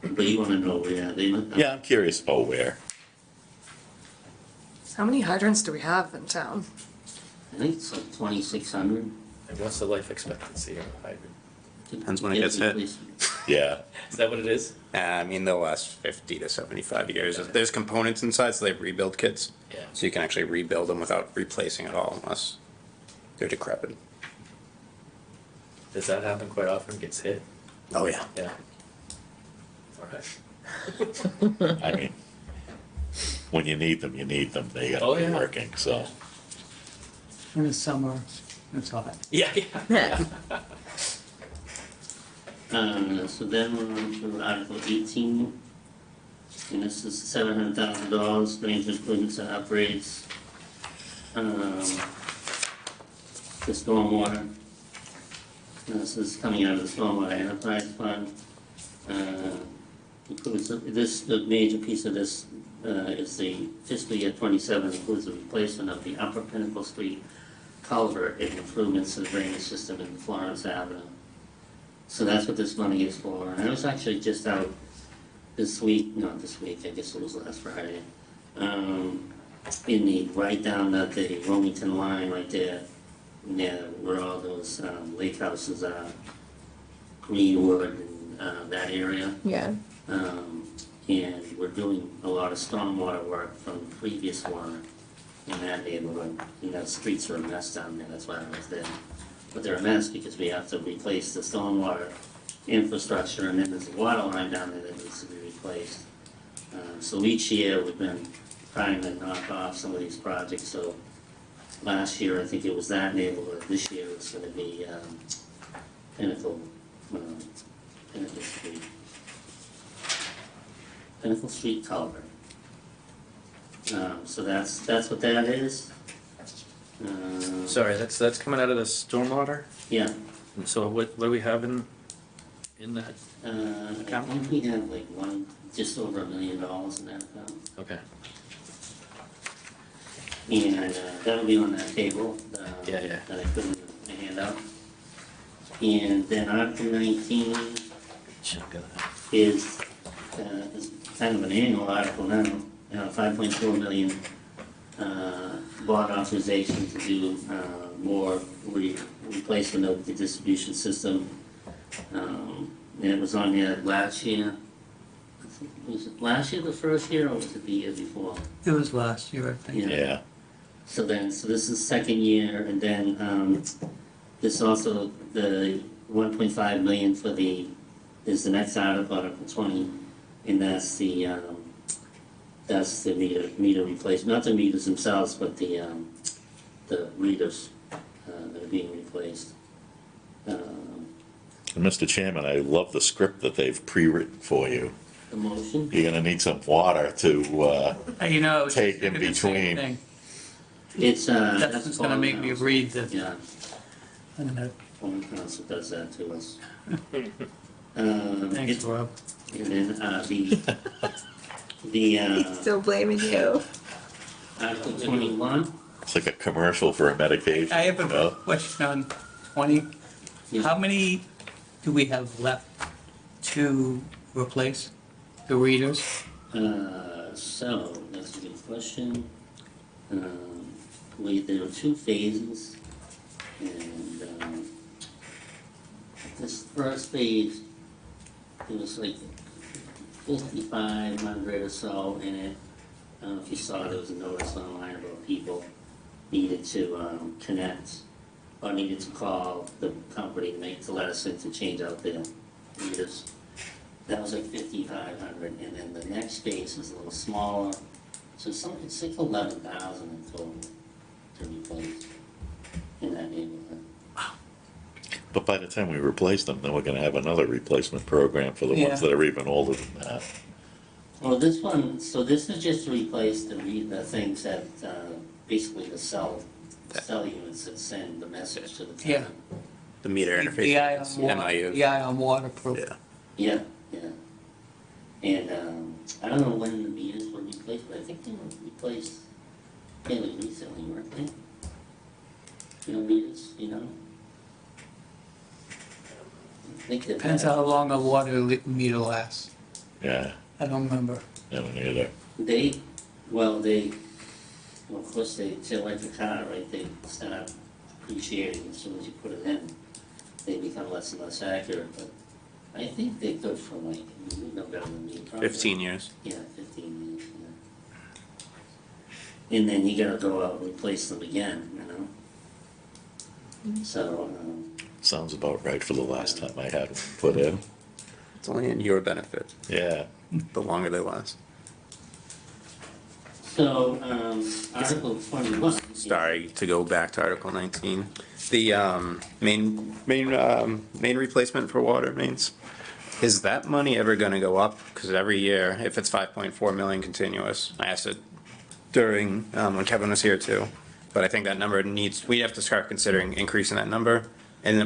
but you wanna know where they. Yeah, I'm curious about where. How many hydrants do we have in town? I think it's like 2,600. And what's the life expectancy of a hydrant? Depends when it gets hit. Yeah, Is that what it is? I mean, they'll last 50 to 75 years. There's components inside, so they have rebuild kits. Yeah. So you can actually rebuild them without replacing at all unless they're decrepit. Does that happen quite often, gets hit? Oh, yeah. Yeah. Alright. I mean, when you need them, you need them. They gotta Oh, be yeah. working, so. In the summer, it's hot. Yeah, yeah. So then we're on to Article 18, and this is $700,000, range improvements and upgrades. The stormwater. This is coming out of the stormwater enterprise fund. Includes, the major piece of this is the fiscal year 27 includes the replacement of the Upper Pinnacle Street culvert and improvements to the drainage system in Florence Avenue. So that's what this money is for. And I was actually just out this week, not this week, I guess it was last Friday, right down at the Wilmington line right there, where all those lake houses are, Greenwood and that area. Yeah. And we're doing a lot of stormwater work from the previous one in that neighborhood. You know, streets are a mess down there, that's why I was there. But they're a mess because we have to replace the stormwater infrastructure, and then there's a water line down there that needs to be replaced. So each year, we've been trying to knock off some of these projects. So last year, I think it was that neighborhood. This year, it's gonna be Pinnacle Street. Pinnacle Street culvert. So that's what that is. Sorry, that's coming out of the stormwater? Yeah, So what do we have in in that? I think we have like just over $1 million in that account. Okay. And that'll be on that table. Yeah. That I put in the handout. And then Article 19 is kind of an annual article now, 5.4 million bond authorization to do more replacement of the distribution system. And it was on there last year. I think, was it last year the first year, or was it the year before? It was last year, I think. Yeah. So this is second year, and then there's also the 1.5 million for is the next article, Article 20, and that's the meter replacement, not the meters themselves, but the readers that are being replaced. And Mr. Chairman, I love the script that they've pre-written for you. The motion? You're gonna need some water to, You know, I was Take in thinking the same between. thing. It's That's just gonna make me Paul read the, Yeah, I don't know. Paul Council does that to us. Thanks, Rob. And then the Still blaming you. Article 21. it's like a commercial for a medication. I have you a know? question on 20. Yeah. How many do we have left to replace the readers? So, that's a good question. There are 2 phases, and this first phase, it was like 5,500 or so in it. I don't know if you saw, there was a notice online about people needed to connect, or needed to call the company to let us in to change out their meters. That was like 5,500, and then the next phase is a little smaller, so it's like 11,000 in total to replace in that neighborhood. But by the time we replace them, then we're gonna have another replacement program for the Yeah. ones that are even older than that. Well, this is just to replace the things that, basically the cell units that send the message to the town. Yeah. The meter The interface. ion water, MIUs. the ion waterproof. Yeah. Yeah. And, I don't know when the meters were replaced, but I think they were replaced fairly recently, weren't they? Meters, I think they're Depends bad. how long a water meter lasts. Yeah, I don't remember. I don't either. Of course, it's like a car, right? They start appreciating as soon as you put it in. They become less and less accurate, but I think they're good for like, you know better than me, probably. 15 years. Yeah, 15 years, yeah. And then you gotta go out and replace them again, So, Sounds about right for the last time I had them put in. It's only in your benefit, Yeah. the longer they last. so, Article 21. Sorry, to go back to Article 19. The main replacement for water mains, is that money ever gonna go up? Because every year, if it's 5.4 million continuous, I asked it during, when Kevin was here too, but I think that number we have to start considering increasing that number.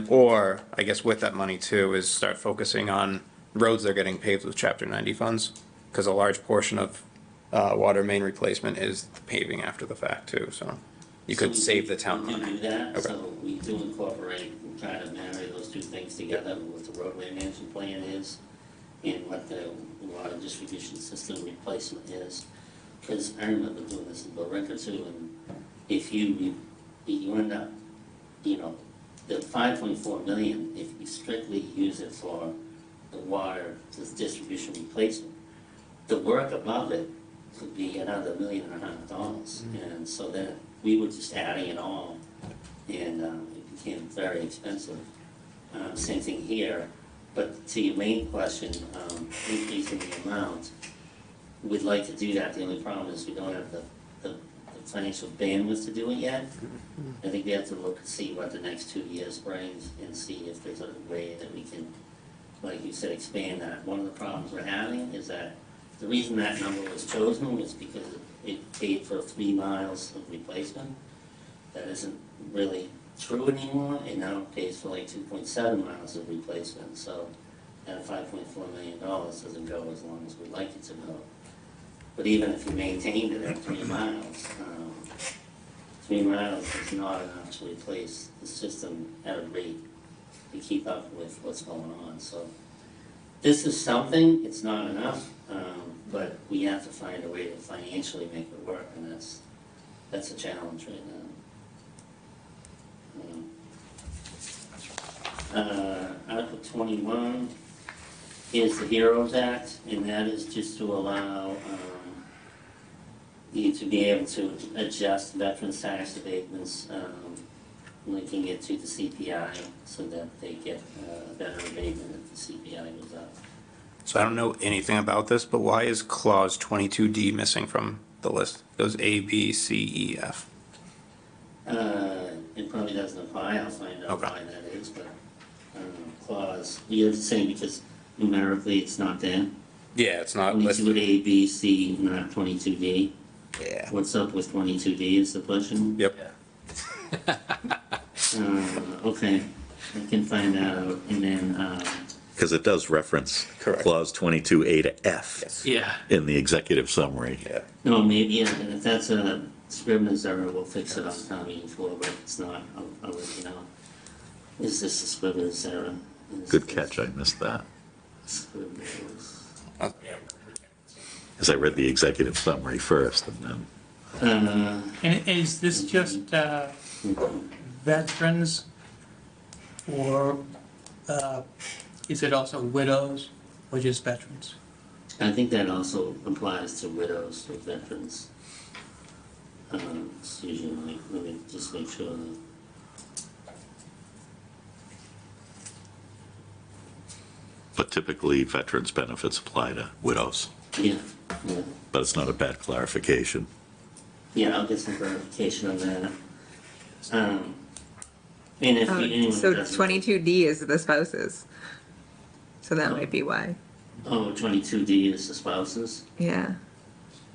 Or, I guess with that money too, is start focusing on roads that are getting paved with Chapter 90 funds. Because a large portion of water main replacement is the paving after the fact too, so you could save the town We do money. do that, Okay. so we do incorporate, we try to marry those 2 things together, what the roadway management plan is, and what the water distribution system replacement is. Because I remember doing this in Bill Record too, and if you end up, the 5.4 million, if you strictly use it for the water, the distribution replacement, the work above it could be another $1.5 million. And so then we were just adding it all, and it became very expensive. Same thing here, but to your main question, increasing the amount, we'd like to do that. The only problem is we don't have the financial bandwidth to do it yet. I think we have to look and see what the next 2 years brings and see if there's a way that we can, like you said, expand that. One of the problems we're having is that the reason that number was chosen was because it paid for 3 miles of replacement. That isn't really true anymore. It now pays for like 2.7 miles of replacement. So that $5.4 million doesn't go as long as we'd like it to go. But even if you maintained it at 3 miles, 3 miles is not enough to replace the system at a rate to keep up with what's going on, so. This is something, it's not enough, but we have to find a way to financially make it work, and that's a challenge right now. Article 21 is the HEROES Act, and that is just to allow you to be able to adjust veterans' tax abatements, linking it to the CPI so that they get a better abatement if the CPI goes up. So I don't know anything about this, but why is clause 22D missing from the list? It goes A, B, C, E, F. It probably doesn't apply, I'll find out Okay. why that is, but, clause, you're saying because numerically it's not there? Yeah, it's not Only listed. to A, B, C, not 22D. Yeah. What's up with 22D is the question? Yep. Okay, I can find that out, and then, Because it does reference Correct. clause 22A to F Yes. Yeah. in the executive summary. Yeah. no, maybe, yeah, and if that's a Scrivener's error, we'll fix it on town meeting floor, but if it's not, I'll let you know. Is this a Scrivener's error? Good catch, I missed that. Scrivener's. Because I read the executive summary first and then. And is this just veterans, or is it also widows, or just veterans? I think that also applies to widows of veterans. Excuse me, let me just make sure that. But typically, veterans' benefits apply to widows, Yeah, yeah, but it's not a bad clarification. yeah, I'll get some clarification on that. And if anyone So doesn't. 22D is the spouses. So that might be why. Oh, 22D is the spouses? Yeah.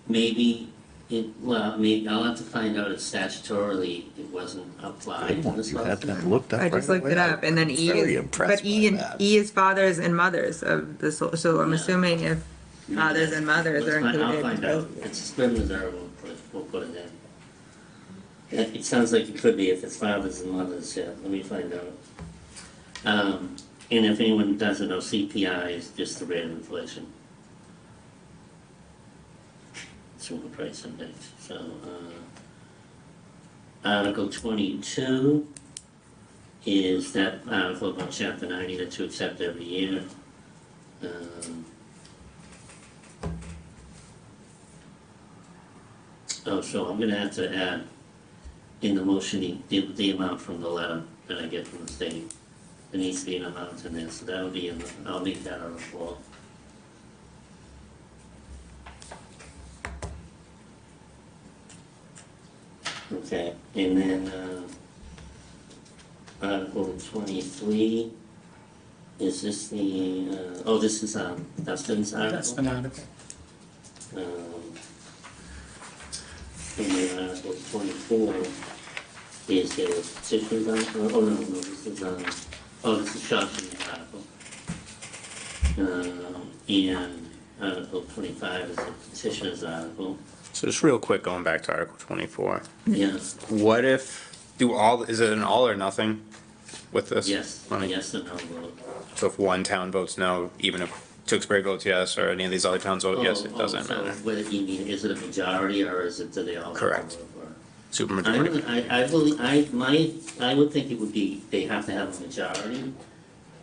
Maybe maybe I'll have to find out if statutorily it wasn't applied to the spouses. looked I just looked it up, and then E is, but E is fathers and mothers of the, so I'm Yeah. assuming if fathers and mothers are I'll included. find out. If it's a Scrivener's error, we'll put it in. It sounds like it could be if it's fathers and mothers, yeah, let me find out. And if anyone doesn't know, CPI is just the rate of inflation. Consumer Price Index, so, Article 22 is that article about chapter 90 that you accept every year. So I'm gonna have to add in the motion the amount from the letter that I get from the state. There needs to be an amount in there, so that'll be in the, I'll make that on the floor. Okay, and then, Article 23, is this the, this is, Dustin's article? That's an article. And then Article 24 is the petitioner's article, this is, this is Shawshan's article. And Article 25 is the petitioner's article, So just real quick, going back to Article 24. yes, What if, is it an all or nothing with this? yes, money? yes and no vote. So if one town votes no, even if Tewksbury votes yes, or any of these other towns vote yes, it doesn't So matter. whether you mean, is it a majority or is it, do they all? Correct. vote for it? Supermajority. I believe, I would think it would be, they have to have a majority,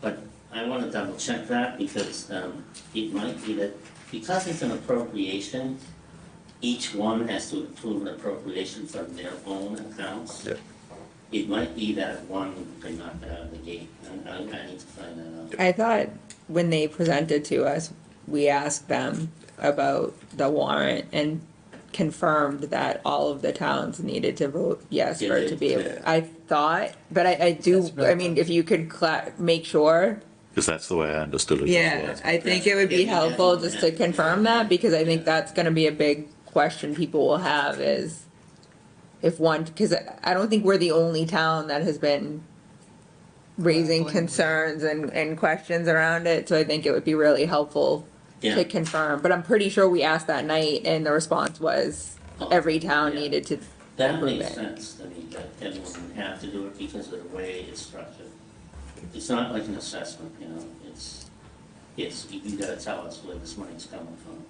but I wanna double check that because, it might be that, because it's an appropriation, each one has to approve an appropriation from their own accounts. Yeah. It might be that one could knock that out of the gate, I need to find that out. I thought when they presented to us, we asked them about the warrant and confirmed that all of the towns needed to vote yes for it to be. Yeah. I thought, but I do, I mean, if you could make sure. Because that's the way I understood it Yeah, as well. I think it would be helpful just to confirm that, because I think that's gonna be a big question people will have is if one, because I don't think we're the only town that has been raising concerns and questions around it, so I think it would be really helpful Yeah. to confirm, but I'm pretty sure we asked that night and the response was every town Yeah. needed to That approve makes it. sense to me, that everyone would have to do it because of the way it's structured. It's not like an assessment, you know, it's, you gotta tell us where this money's coming from.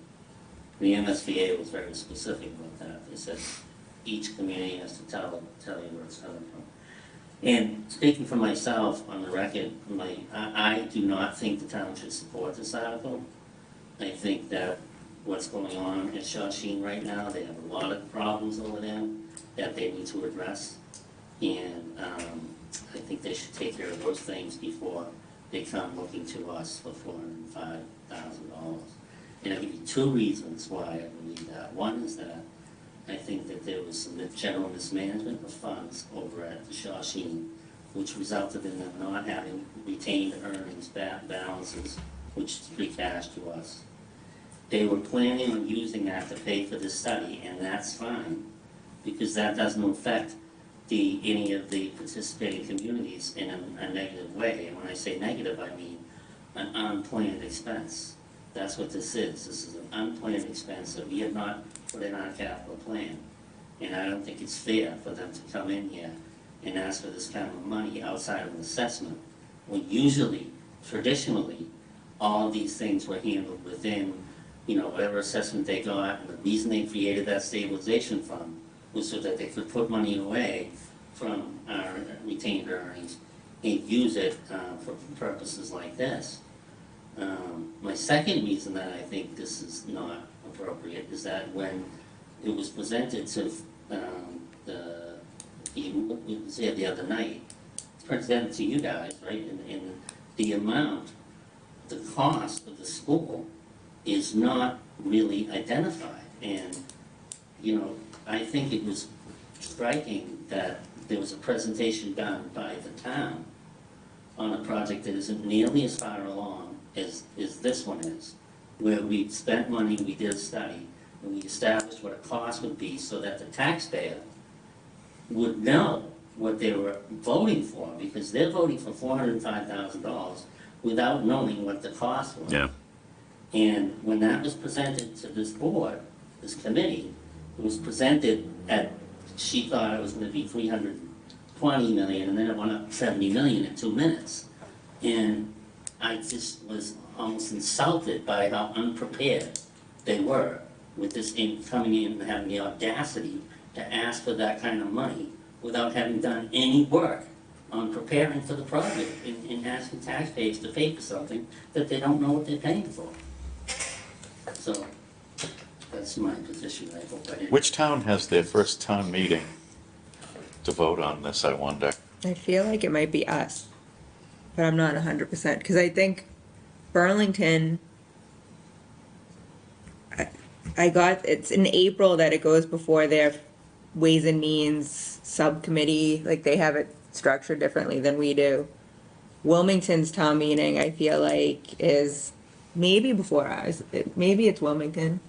The MSBA was very specific about that, they said each community has to tell you where it's coming from. And speaking for myself, on the record, I do not think the town should support this article. I think that what's going on at Shawshene right now, they have a lot of problems over there that they need to address. And I think they should take care of those things before they come looking to us for $405,000. And I'll give you two reasons why I believe that. One is that I think that there was some general mismanagement of funds over at the Shawshene, which resulted in them not having retained earnings balances, which is free cash to us. They were planning on using that to pay for this study, and that's fine, because that doesn't affect any of the participating communities in a negative way. And when I say negative, I mean an unplanned expense. That's what this is. This is an unplanned expense that we have not put in our capital plan. And I don't think it's fair for them to come in here and ask for this kind of money outside of an assessment, when usually, traditionally, all of these things were handled within, you know, whatever assessment they got. And the reason they created that stabilization fund was so that they could put money away from our retained earnings and use it for purposes like this. My second reason that I think this is not appropriate is that when it was presented to it was here the other night, it's presented to you guys, right? And the amount, the cost of the school is not really identified. And, you know, I think it was striking that there was a presentation done by the town on a project that isn't nearly as far along as this one is, where we spent money, we did a study, and we established what a cost would be so that the taxpayer would know what they were voting for, because they're voting for $405,000 without knowing what the cost was. Yeah. And when that was presented to this board, this committee, it was presented at, she thought it was gonna be 320 million, and then it went up 70 million in 2 minutes. And I just was almost insulted by how unprepared they were with this coming in and having the audacity to ask for that kind of money without having done any work on preparing for the project and asking taxpayers to pay for something that they don't know what they're paying for. So, that's my position, I hope I didn't. Which town has their first town meeting to vote on this, I wonder? I feel like it might be us, but I'm not 100%, because I think Burlington, I got, it's in April that it goes before their Ways and Means subcommittee, like they have it structured differently than we do. Wilmington's town meeting, I feel like, is maybe before ours. Maybe it's Wilmington.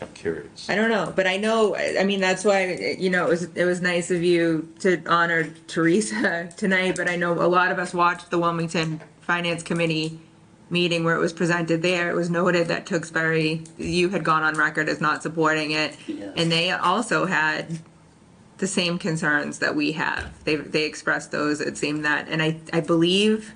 I'm curious. I don't know, but I know, I mean, that's why, you know, it was nice of you to honor Teresa tonight, but I know a lot of us watched the Wilmington Finance Committee meeting where it was presented there. It was noted that Tewksbury, you had gone on record as not supporting it, Yeah. and they also had the same concerns that we have. They expressed those, it seemed that, and I believe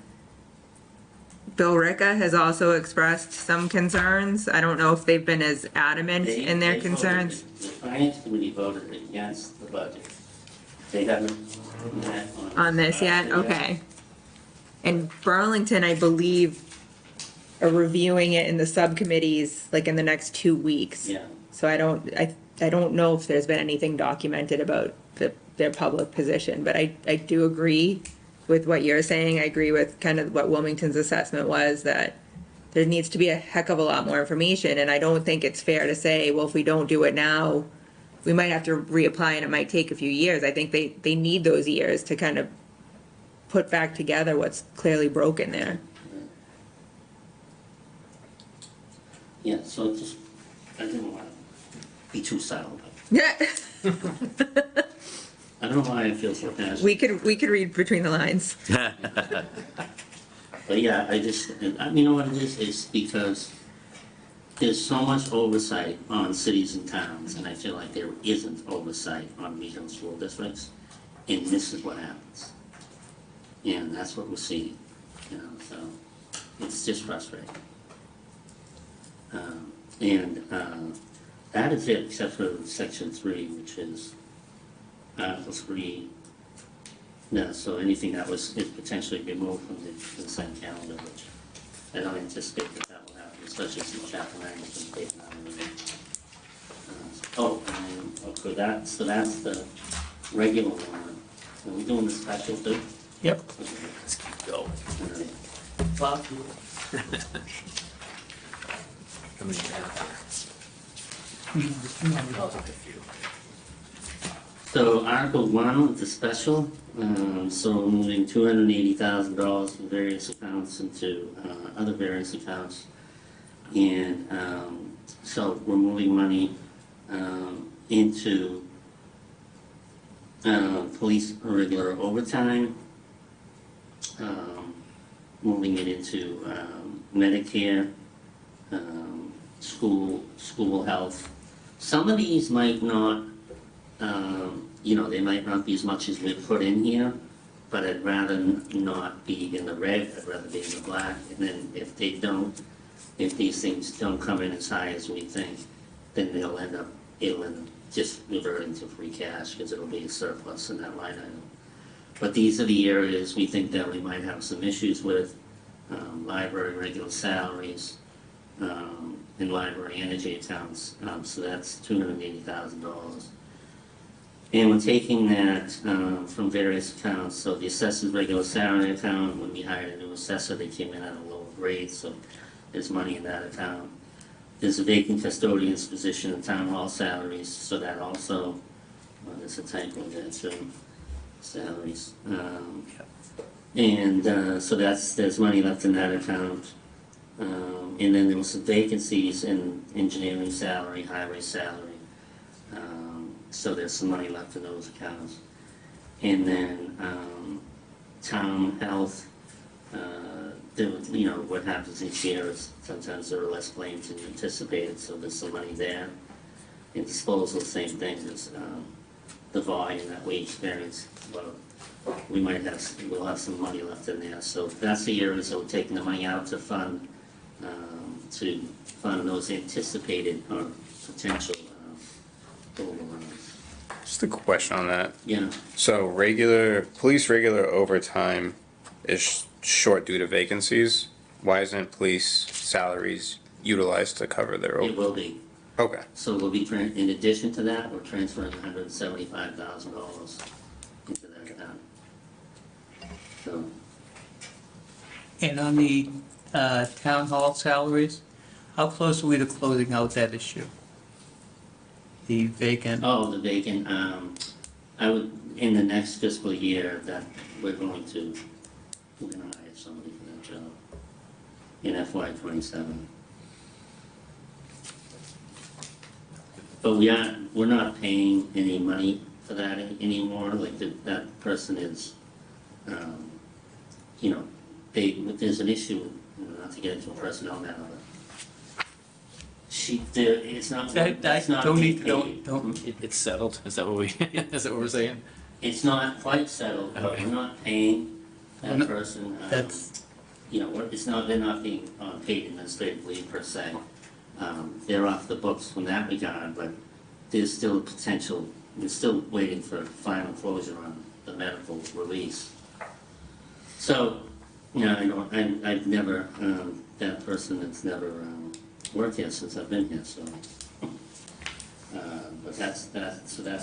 Bill Ricca has also expressed some concerns. I don't know if they've been as adamant in their They voted- concerns. The finance committee voted against the budget. They haven't met On this yet? Okay. And Burlington, I believe, are reviewing it in the subcommittees, like in the next 2 weeks. Yeah. So I don't know if there's been anything documented about their public position, but I do agree with what you're saying. I agree with kind of what Wilmington's assessment was, that there needs to be a heck of a lot more information, and I don't think it's fair to say, well, if we don't do it now, we might have to reapply and it might take a few years. I think they need those years to kind of put back together what's clearly broken there. Yeah, so just, I didn't want to be too subtle, Yeah. but I don't know why I feel so passionate. We could read between the lines. But yeah, you know what it is? It's because there's so much oversight on cities and towns, and I feel like there isn't oversight on regional school districts, and this is what happens. And that's what we're seeing, you know, so it's just frustrating. That is it, except for section 3, which is Article 3. No, so anything that was potentially removed from the consent calendar, which I don't anticipate that will happen, especially since chapter 9 has been taken out of the so that's the regular one. Are we doing the special too? Yep. Let's keep going. All right. Bob, How many do you have here? Oh, it's okay, a few. So Article 1 with the special, so we're moving $280,000 from various accounts into other various accounts. And so we're moving money into police regular overtime, moving it into Medicare, school health. Some of these might not, they might not be as much as we put in here, but I'd rather not be in the red, I'd rather be in the black. And then if these things don't come in as high as we think, then it'll end up just reverting to free cash, because it'll be a surplus in that line item. But these are the areas we think that we might have some issues with, library regular salaries, and library energy accounts, so that's $280,000. And we're taking that from various accounts, so the assessor's regular salary account, when we hired a new assessor, they came in at a lower grade, so there's money in that account. There's a vacant custodian's position in town hall salaries, so that also, there's a typo there too, salaries. So there's money left in that account. And then there were some vacancies in engineering salary, highway salary. So there's some money left in those accounts. And then town health, what happens each year is sometimes there are less claims than anticipated, so there's some money there. And disposal, same thing, there's the volume that we experience, well, we'll have some money left in there. So that's the areas that we're taking the money out to fund those anticipated or potential overruns. Just a question on that. Yeah, So police regular overtime is short due to vacancies. Why isn't police salaries utilized to cover their it will be. Okay. So we'll be, in addition to that, we're transferring $175,000 into that account. So, And on the town hall salaries, how close are we to closing out that issue? The vacant, the vacant, I would, in the next fiscal year, that we're gonna hire somebody for that job in FY '27. But we're not paying any money for that anymore, like that person is, there's an issue, not to get into a personnel matter, but it's not I don't need to know, paid. don't, It's settled, is that what we're saying? It's not quite settled, but Okay. we're not paying We're that not- person. that's, They're not being paid administratively per se. They're off the books from that regard, but there's still potential, we're still waiting for final closure on the medical release. So, I've never, that person has never worked here since I've been here, so. But that's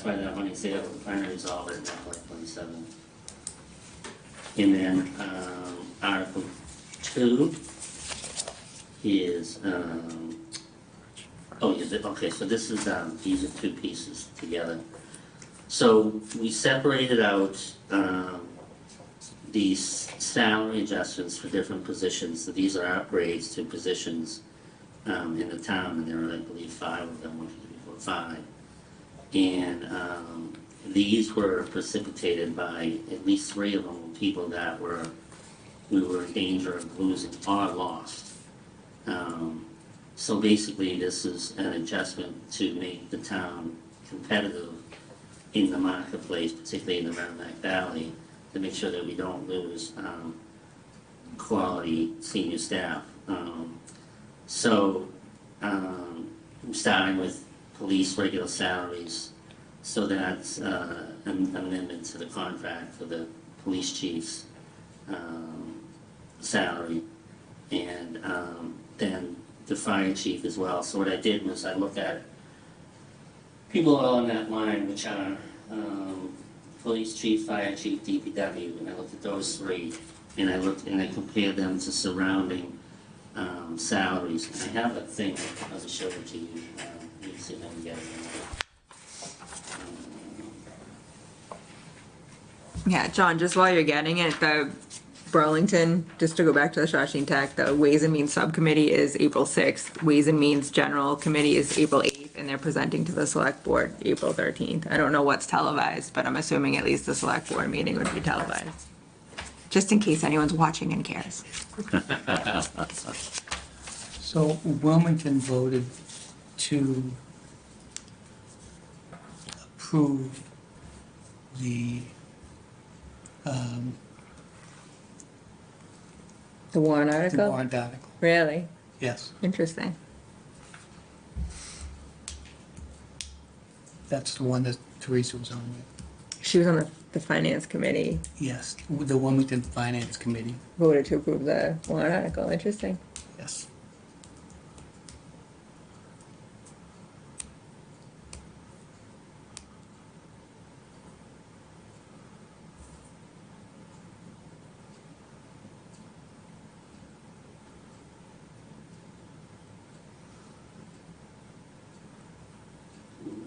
why that money's there, we're trying to resolve it in FY '27. And then, Article 2 is, okay, so this is, these are two pieces together. So we separated out, these salary adjustments for different positions, so these are upgrades to positions, in the town, and there are, I believe, 5 of them, 1, 2, 3, 4, 5. And, these were precipitated by at least 3 of them, people that we were in danger of losing or lost. So basically, this is an adjustment to make the town competitive in the marketplace, particularly in the Merrimack Valley, to make sure that we don't lose quality senior staff. So, starting with police regular salaries, so that's an amendment to the contract for the police chief's salary, and then the fire chief as well. So what I did was I looked at people all on that line, which are police chief, fire chief, DPW, and I looked at those 3, and I compared them to surrounding salaries. And I have a thing, I'll just show it to you. You can see if I can get it. Yeah, John, just while you're getting it, the Burlington, just to go back to the Shawshene Tech, the Ways and Means Subcommittee is April 6th. Ways and Means General Committee is April 8th, and they're presenting to the Select Board April 13th. I don't know what's televised, but I'm assuming at least the Select Board meeting would be televised. Just in case anyone's watching and cares. So Wilmington voted to approve the, The warrant the article? warrant article. Really? Yes, Interesting. that's the one that Teresa was on with. She was on the Finance Committee, Yes, the Wilmington Finance Committee, voted to approve the warrant article. Interesting. yes.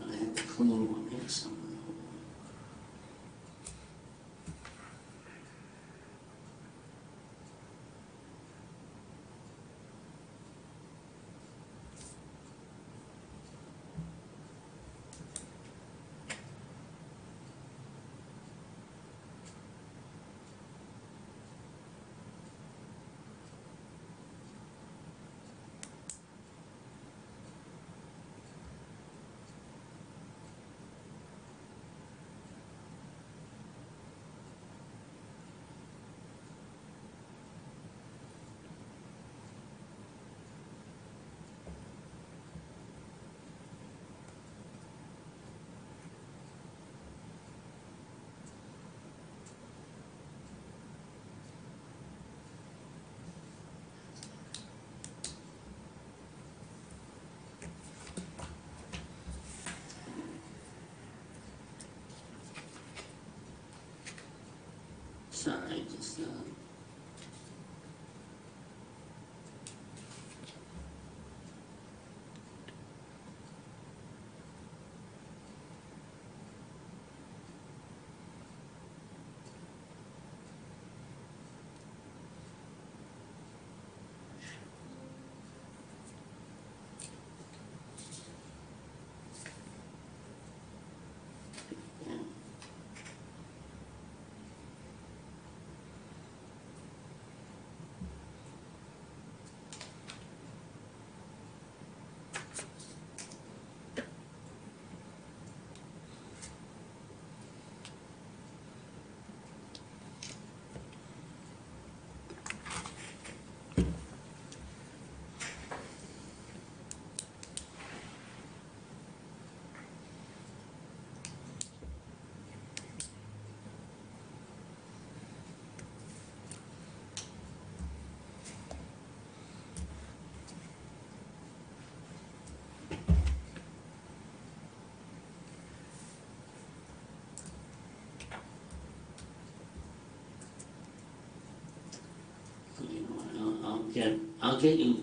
I have the clean one here somewhere. Sorry, just,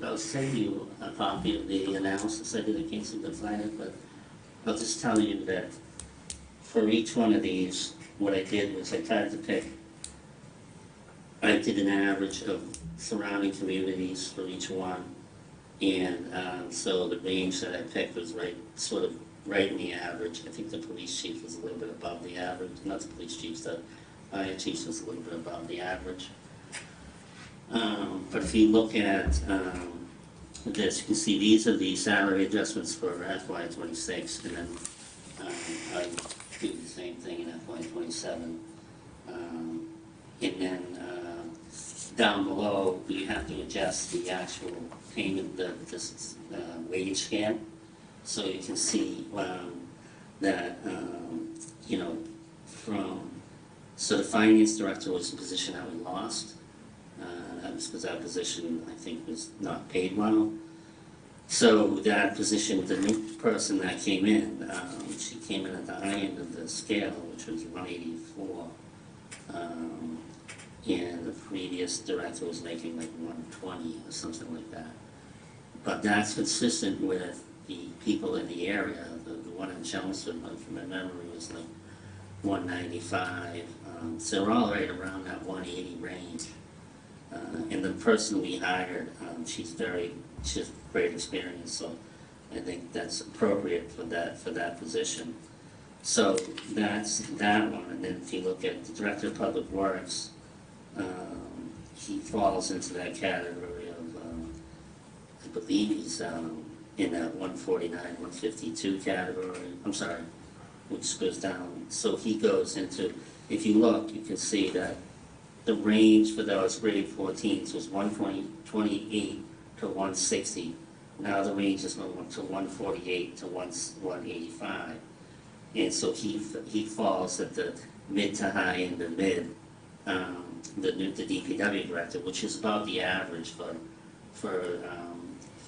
I'll send you a copy of the analysis I did. I can't seem to find it, but I'll just tell you that for each one of these, what I did was I tried to pick, I did an average of surrounding communities for each one. And so the range that I picked was right sort of right in the average. I think the police chief was a little bit above the average, not the police chief, the fire chief was a little bit above the average. But if you look at this, you can see these are the salary adjustments for FY '26, and then I do the same thing in FY '27. And then down below, we have to adjust the actual payment, this wage scale. So you can see that, you know, so the finance director was a position that we lost. That was because that position, I think, was not paid well. So that position, the new person that came in, she came in at the high end of the scale, which was 184. And the previous director was making like 120 or something like that. But that's consistent with the people in the area. The one in Chelmsford, from my memory, was like 195. So they're all right around that 180 range. And the person we hired, she has great experience, so I think that's appropriate for that position. So that's that one. And then if you look at the Director of Public Works, he falls into that category of, I believe he's in that 149, 152 category. I'm sorry, which goes down. So he goes into, if you look, you can see that the range for those grade 14s was 128 to 160. Now the range is going to 148 to 185. And so he falls at the mid to high end of mid, the DPW director, which is about the average for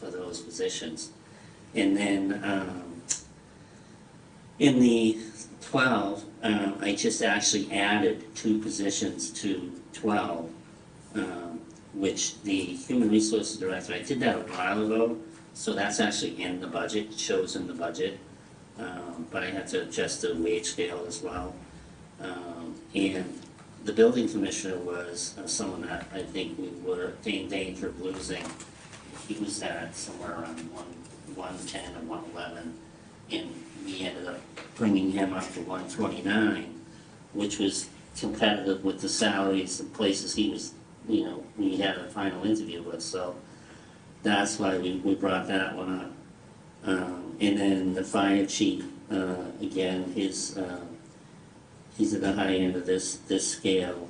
those positions. And then in the 12, I just actually added 2 positions to 12, which the Human Resources Director, I did that a while ago, so that's actually in the budget, it shows in the budget, but I had to adjust the wage scale as well. And the building commissioner was someone that I think we were in danger of losing. He was at somewhere around 110 or 111, and we ended up bringing him up to 129, which was competitive with the salaries and places he was, you know, we had a final interview with, so that's why we brought that one up. And then the fire chief, again, he's at the high end of this scale.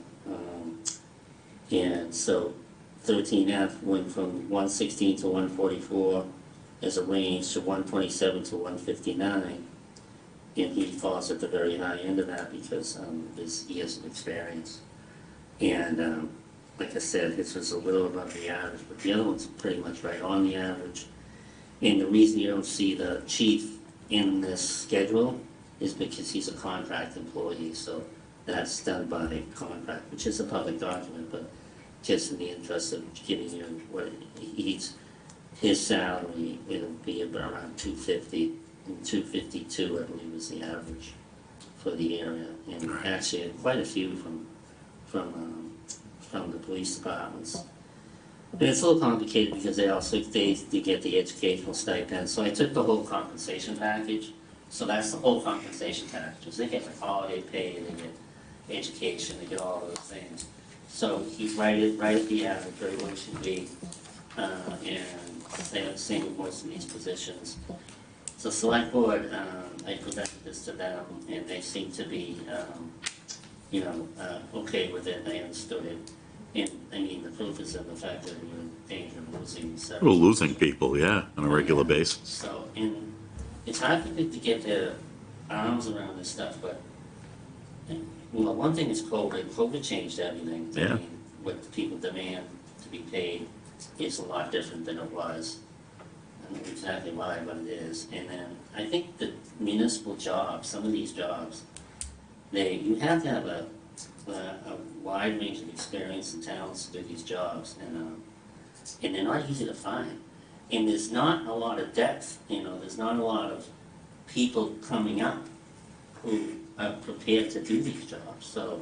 And so 13F went from 116 to 144 as a range to 127 to 159. And he falls at the very high end of that because of his years of experience. And like I said, his was a little above the average, but the other one's pretty much right on the average. And the reason you don't see the chief in this schedule is because he's a contract employee, so that's done by contract, which is a public document, but just in the interest of giving you what his salary, it'll be about around 250, and 252, I believe, is the average for the area. And actually, quite a few from the police departments. And it's a little complicated because they get the educational stipend. So I took the whole compensation package. So that's the whole compensation package. They get like holiday pay, they get education, they get all those things. So he's right at the average, right where it should be. And they have the same with most of these positions. So select board, I presented this to them, and they seem to be, okay with it. They understood it. And I mean, the proof is in the fact that we're in danger of losing several. We're losing people, yeah, on a regular basis. So, and it's hard for them to get their arms around this stuff, but, well, one thing is COVID. COVID changed everything. Yeah. I mean, what the people demand to be paid is a lot different than it was. I don't know exactly why, but it is. And then I think the municipal jobs, some of these jobs, you have to have a wide range of experience and talents to do these jobs, and they're not easy to find. And there's not a lot of depth, there's not a lot of people coming up who are prepared to do these jobs. So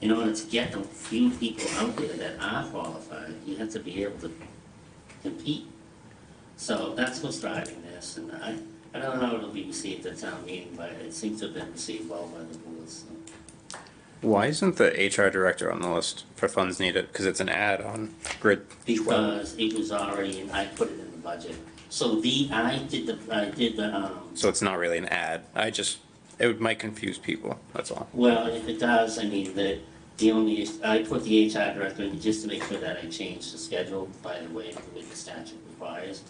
in order to get the few people out there that are qualified, you have to be able to compete. So that's what's driving this, and I don't know how it'll be received at town meeting, but it seems to have been received well by the boards. So. Why isn't the HR director on the list for funds needed? Because it's an ad on grid 12. Because it was already, and I put it in the budget. So I did the, So it's not really an ad. It might confuse people, that's all. well, if it does, I mean, I put the HR director in just to make sure that I changed the schedule by the way the statute requires.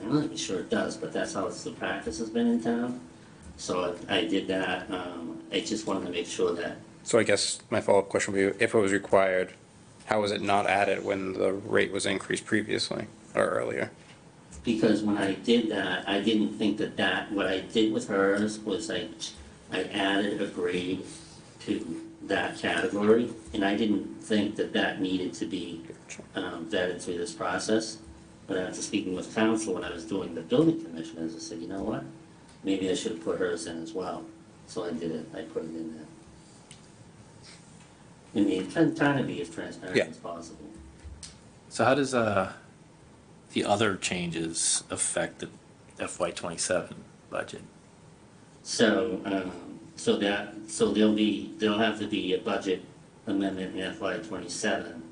I'm not even sure it does, but that's how the practice has been in town. So I did that, I just wanted to make sure that, So I guess my follow-up question would be, if it was required, how was it not added when the rate was increased previously or earlier? because when I did that, I didn't think what I did with hers was I added a grade to that category, and I didn't think that needed to be vetted through this process. But after speaking with council, when I was doing the building commissioners, I said, you know what? Maybe I should have put hers in as well. So I did it, I put it in there. I mean, trying to be as transparent Yeah. as possible. So how does the other changes affect the FY '27 budget? So, there'll have to be a budget amendment in FY '27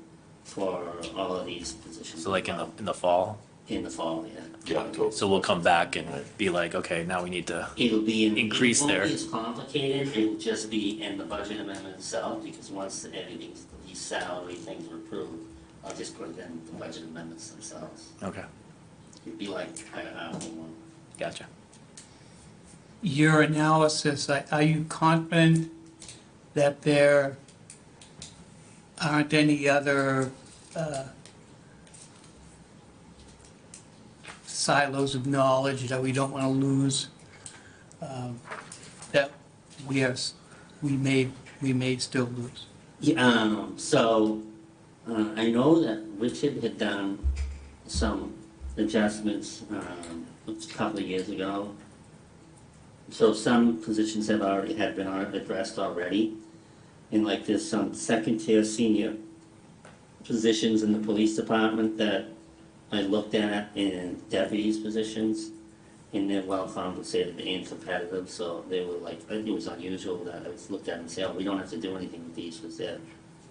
for all of these positions. So like in the fall? In the fall, yeah. Yeah. So we'll come back and be like, okay, now we need to, It'll be Increase it won't there. be as complicated, it'll just be in the budget amendment itself, because once everything's, these salary things are approved, I'll just put it in the budget amendments themselves. okay, It'd be like, I don't know, gotcha. Your analysis, are you confident that there aren't any other silos of knowledge that we don't want to lose, that we may still lose? Yeah, I know that Richard had done some adjustments, a couple of years ago. So some positions have been addressed already. And like there's some second tier senior positions in the police department that I looked at in deputies positions. And they're well compensated and competitive, so they were like, it was unusual that I looked at them and said, oh, we don't have to do anything with these because they're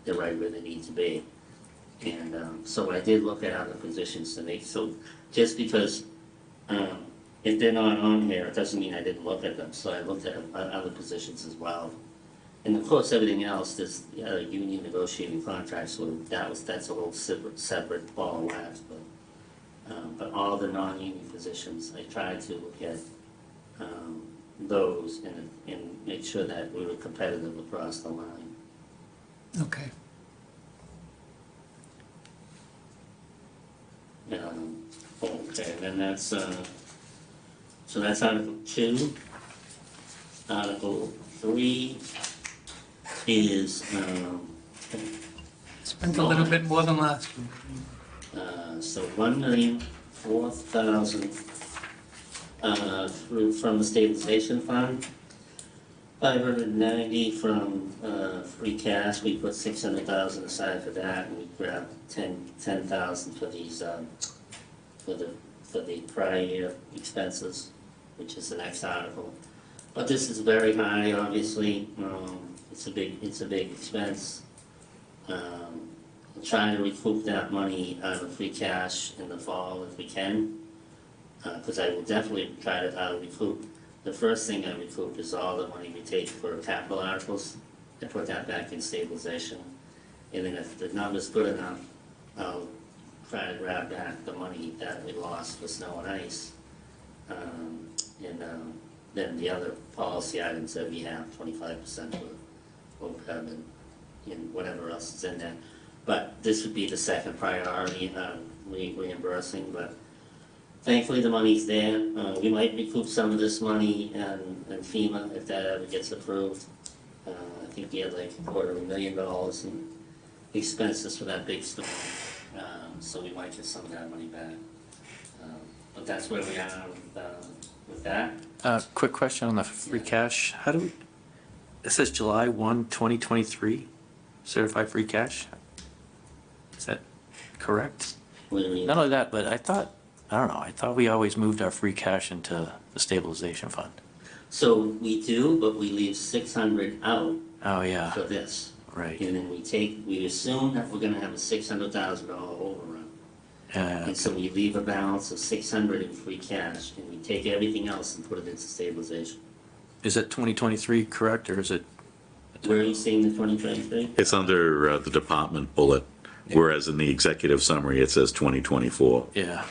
right where they need to be. And so I did look at other positions to make, so just because if they're not on here, it doesn't mean I didn't look at them, so I looked at other positions as well. And of course, everything else, there's union negotiating contracts, so that's a whole separate ball of wax, but all the non-union positions, I tried to look at those and make sure that we were competitive across the line. Okay. Okay, then that's, so that's Article 2. Article 3 is, Spent a little bit more than last year. so 1,004,000 from the stabilization fund. 590 from free cash, we put 600,000 aside for that, and we grabbed 10,000 for these, for the prior year expenses, which is the next article. But this is very high, obviously, it's a big expense. We'll try to recoup that money out of free cash in the fall if we can, because I will definitely try to recoup. The first thing I recoup is all the money we take for capital articles, and put that back in stabilization. And then if the number's good enough, I'll try to grab back the money that we lost for snow and ice. Then the other policy items that we have, 25% for OPEB and whatever else is in there. But this would be the second priority, reimbursing, but thankfully the money's there. We might recoup some of this money in FEMA if that ever gets approved. I think we had like $250,000 in expenses for that big storm, so we might get some of that money back. But that's where we are with that. Quick question on the free cash, it says July 1, 2023, certified free cash? Is that correct? What do you mean? Not only that, but I thought I don't know, I thought we always moved our free cash into the stabilization fund. So we do, but we leave 600 out Oh, yeah, for this. right. And then we assume that we're gonna have a $600,000 overrun. Yeah, And so we leave a balance of 600 in free cash, and we take everything else and put it into stabilization. is it 2023 correct, or is it? Where are you seeing the 2023? It's under the department bullet, whereas in the executive summary, it says 2024. Yeah,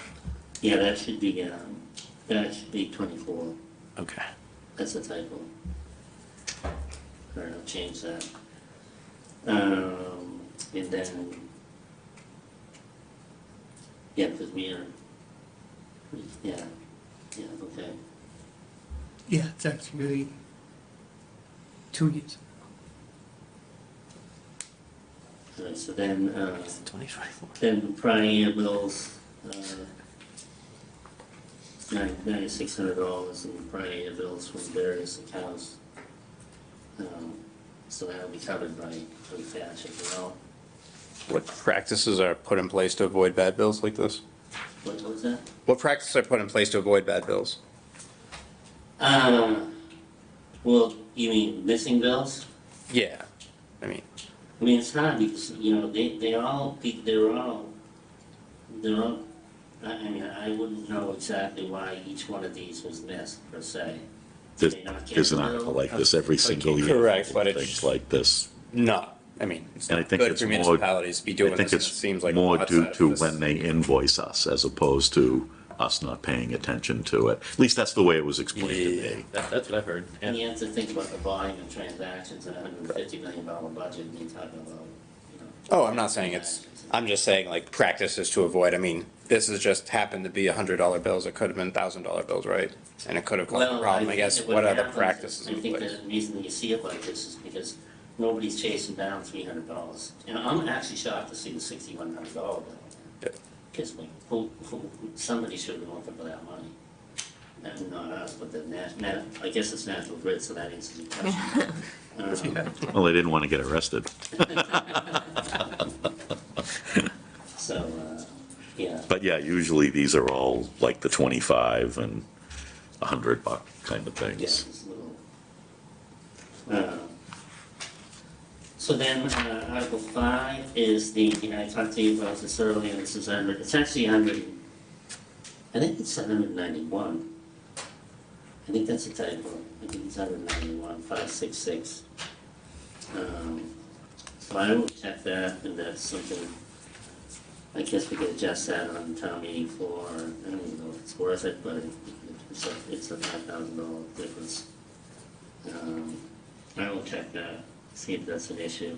Yeah, that should be 24. okay. That's a typo. All right, I'll change that. And then, yeah, because yeah, okay. Yeah, it's actually 2 years. All right, so then, 2024. then prior year bills, $9,600 in prior year bills from various accounts. So that'll be covered by free cash as well. What practices are put in place to avoid bad bills like this? What was that? What practices are put in place to avoid bad bills? Well, you mean missing bills? Yeah, I mean, It's hard because, they're all, I wouldn't know exactly why each one of these was missed per se. There's an article like this every single year. Correct, but it's- Things like this. no, I mean, it's And I not think good it's for more, municipalities to be I doing think this, and it it's seems like. more lots due of to this- when they invoice us as opposed to us not paying attention to it. At least that's the way it was explained to me. That's what I've heard, And yeah. you have to think about the volume of transactions in a $150 million budget, and you're talking about, Oh, I'm not saying it's, I'm just saying like practices to avoid, I mean, this has just happened to be $100 bills, it could have been $1,000 bills, right? And it could have caused a problem, I guess, think what what other happens is- practices in I think place? the reason you see it like this is because nobody's chasing down $300. And I'm actually shocked to see the $6,100 bill. Yeah. Because somebody should have been looking for that money. And not us, but I guess it's National Grid, so that answers your question. Well, they didn't want to get arrested. So, yeah. But yeah, usually these are all like the 25 and $100 kind of Yeah, things. it's a little. So then, Article 5 is I talked to you about this earlier, this is it's actually 100, I think it's 191. I think that's a typo, I think it's 191, 566. So I will check that, and that's something, I guess we could adjust that on town meeting floor, I don't even know if it's worth it, but it's a $5,000 difference. I will check that, see if that's an issue.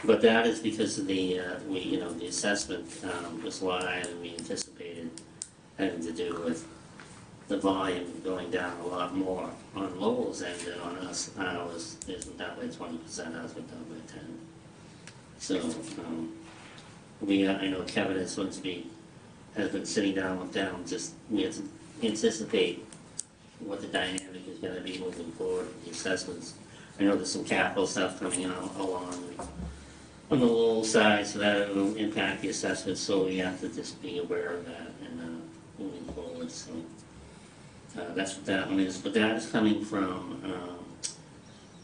But that is because of the assessment was higher than we anticipated, having to do with the volume going down a lot more on Lowell's end than on us. Ours isn't down by 20%, ours went down by 10. So, I know Kevin has been sitting down with them, we have to anticipate what the dynamic is gonna be moving forward with the assessments. I know there's some capital stuff coming along on the Lowell side, so that will impact the assessments, so we have to just be aware of that and, moving forward, so. That's what that one is, but that is coming from,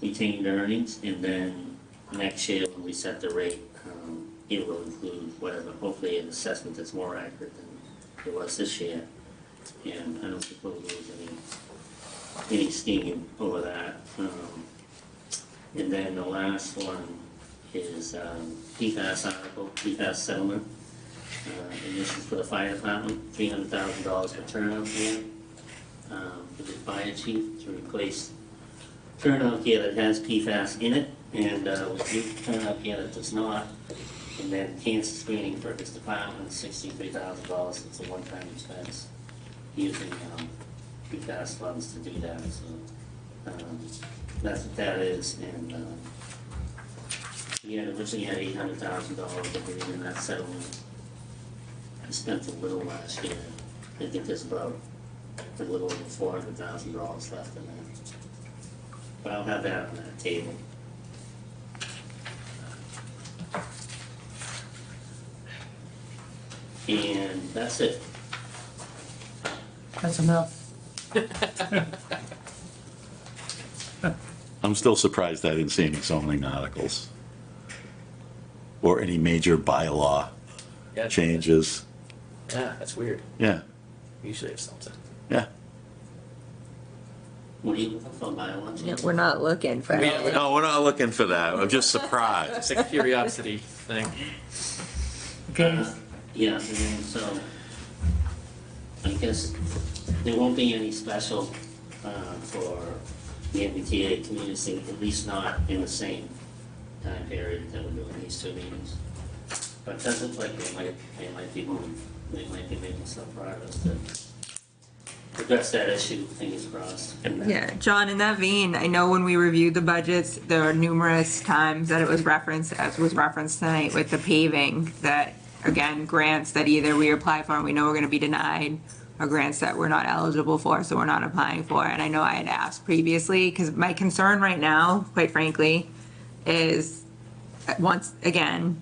retained earnings, and then next year when we set the rate, it will include whatever, hopefully an assessment that's more accurate than it was this year. And I don't think we'll lose any steam over that. And then the last one is, PFAS article, PFAS settlement. And this is for the fire department, $300,000 for turnout gear, for the fire chief to replace turnout gear that has PFAS in it, and, with new turnout gear that does not. And then cancer screening for his department, $63,000, it's a one-time expense, using, PFAS funds to do that, so, that's what that is, and, we had originally had $800,000 agreed in that settlement. I spent a little last year, I think there's about a little over $400,000 left in that. But I'll have that on that table. And that's it. That's enough. I'm still surprised I didn't see any zoning articles. Or any major bylaw Yeah, changes. Yeah, that's weird. Yeah, We usually have something. yeah. What are you looking for, bylaw change? We're not looking for it. No, we're not looking for that. I'm just surprised. It's like a curiosity thing. Okay, Yeah, and then so, I guess there won't be any special, for the MBTA community, at least not in the same time period that we're doing these two meetings. But it does look like they might be moving, they might be making some progress to address that issue, fingers crossed. Yeah, John, in that vein, I know when we reviewed the budgets, there were numerous times that it was referenced, as was referenced tonight with the paving, that, again, grants that either we apply for and we know we're gonna be denied, or grants that we're not eligible for, so we're not applying for. And I know I had asked previously, because my concern right now, quite frankly, is, once again,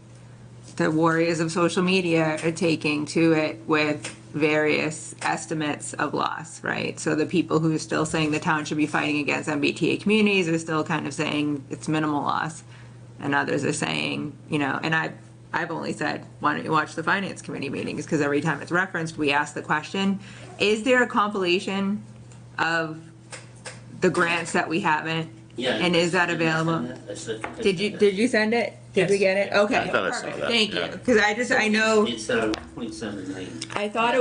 the warriors of social media are taking to it with various estimates of loss, right? So the people who are still saying the town should be fighting against MBTA communities are still kind of saying it's minimal loss. And others are saying, you know, and I've only said, why don't you watch the finance committee meetings? Because every time it's referenced, we ask the question, is there a compilation of the grants that we haven't? Yeah. And is that available? Did you send it? Did we get it? Okay. I thought I saw perfect. that, Thank you. yeah. Because I know, It's 1.7 million. I thought it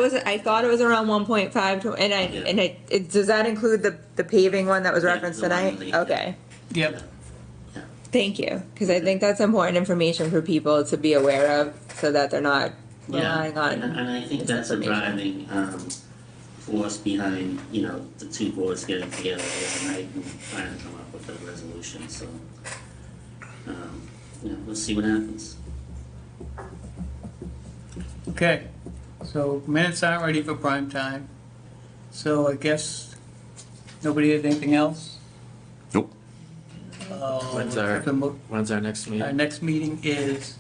was around 1.5 to, and does that include the paving one that was Yeah, referenced the one tonight? that you- Okay. yep. Thank you. Because I think that's important information for people to be aware of so that they're not relying Yeah, and on. I think that's a driving, force behind, you know, the two boards getting together overnight and trying to come up with a resolution, so. You know, we'll see what happens. Okay, so minutes aren't ready for prime time. So I guess nobody has anything else? Nope. When's our- When's our next Our meeting? next meeting is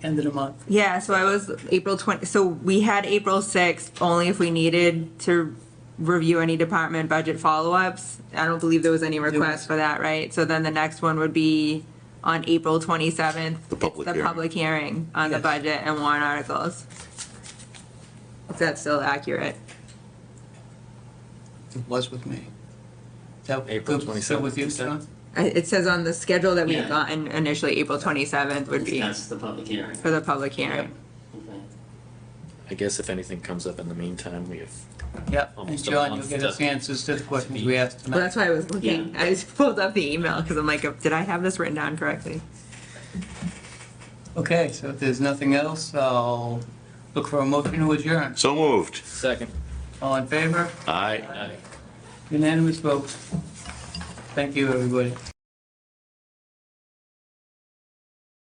end of the month. Yeah, so I was April 20, so we had April 6th, only if we needed to review any department budget follow-ups. I don't believe there was any request for that, right? So then the next one would be on April 27th. The public It's hearing. the public hearing on the Yes. budget and warrant articles. Is that still accurate? It was with me. Is that April good- still with you, 27th, John? It says on the schedule that we had Yeah. gotten initially, April 27th would be That's the public hearing. for the public hearing. Okay. I guess if anything comes up in the meantime, we have, Yep, and Almost a John, you'll month get us to- answers to the questions we asked Well, tonight. that's why I was looking, I just pulled up the email because I'm like, did I have this written down correctly? Okay, so if there's nothing else, I'll look for a motion to adjourn. So moved. second. All in favor? Aye. Aye. Unanimous vote. Thank you, everybody.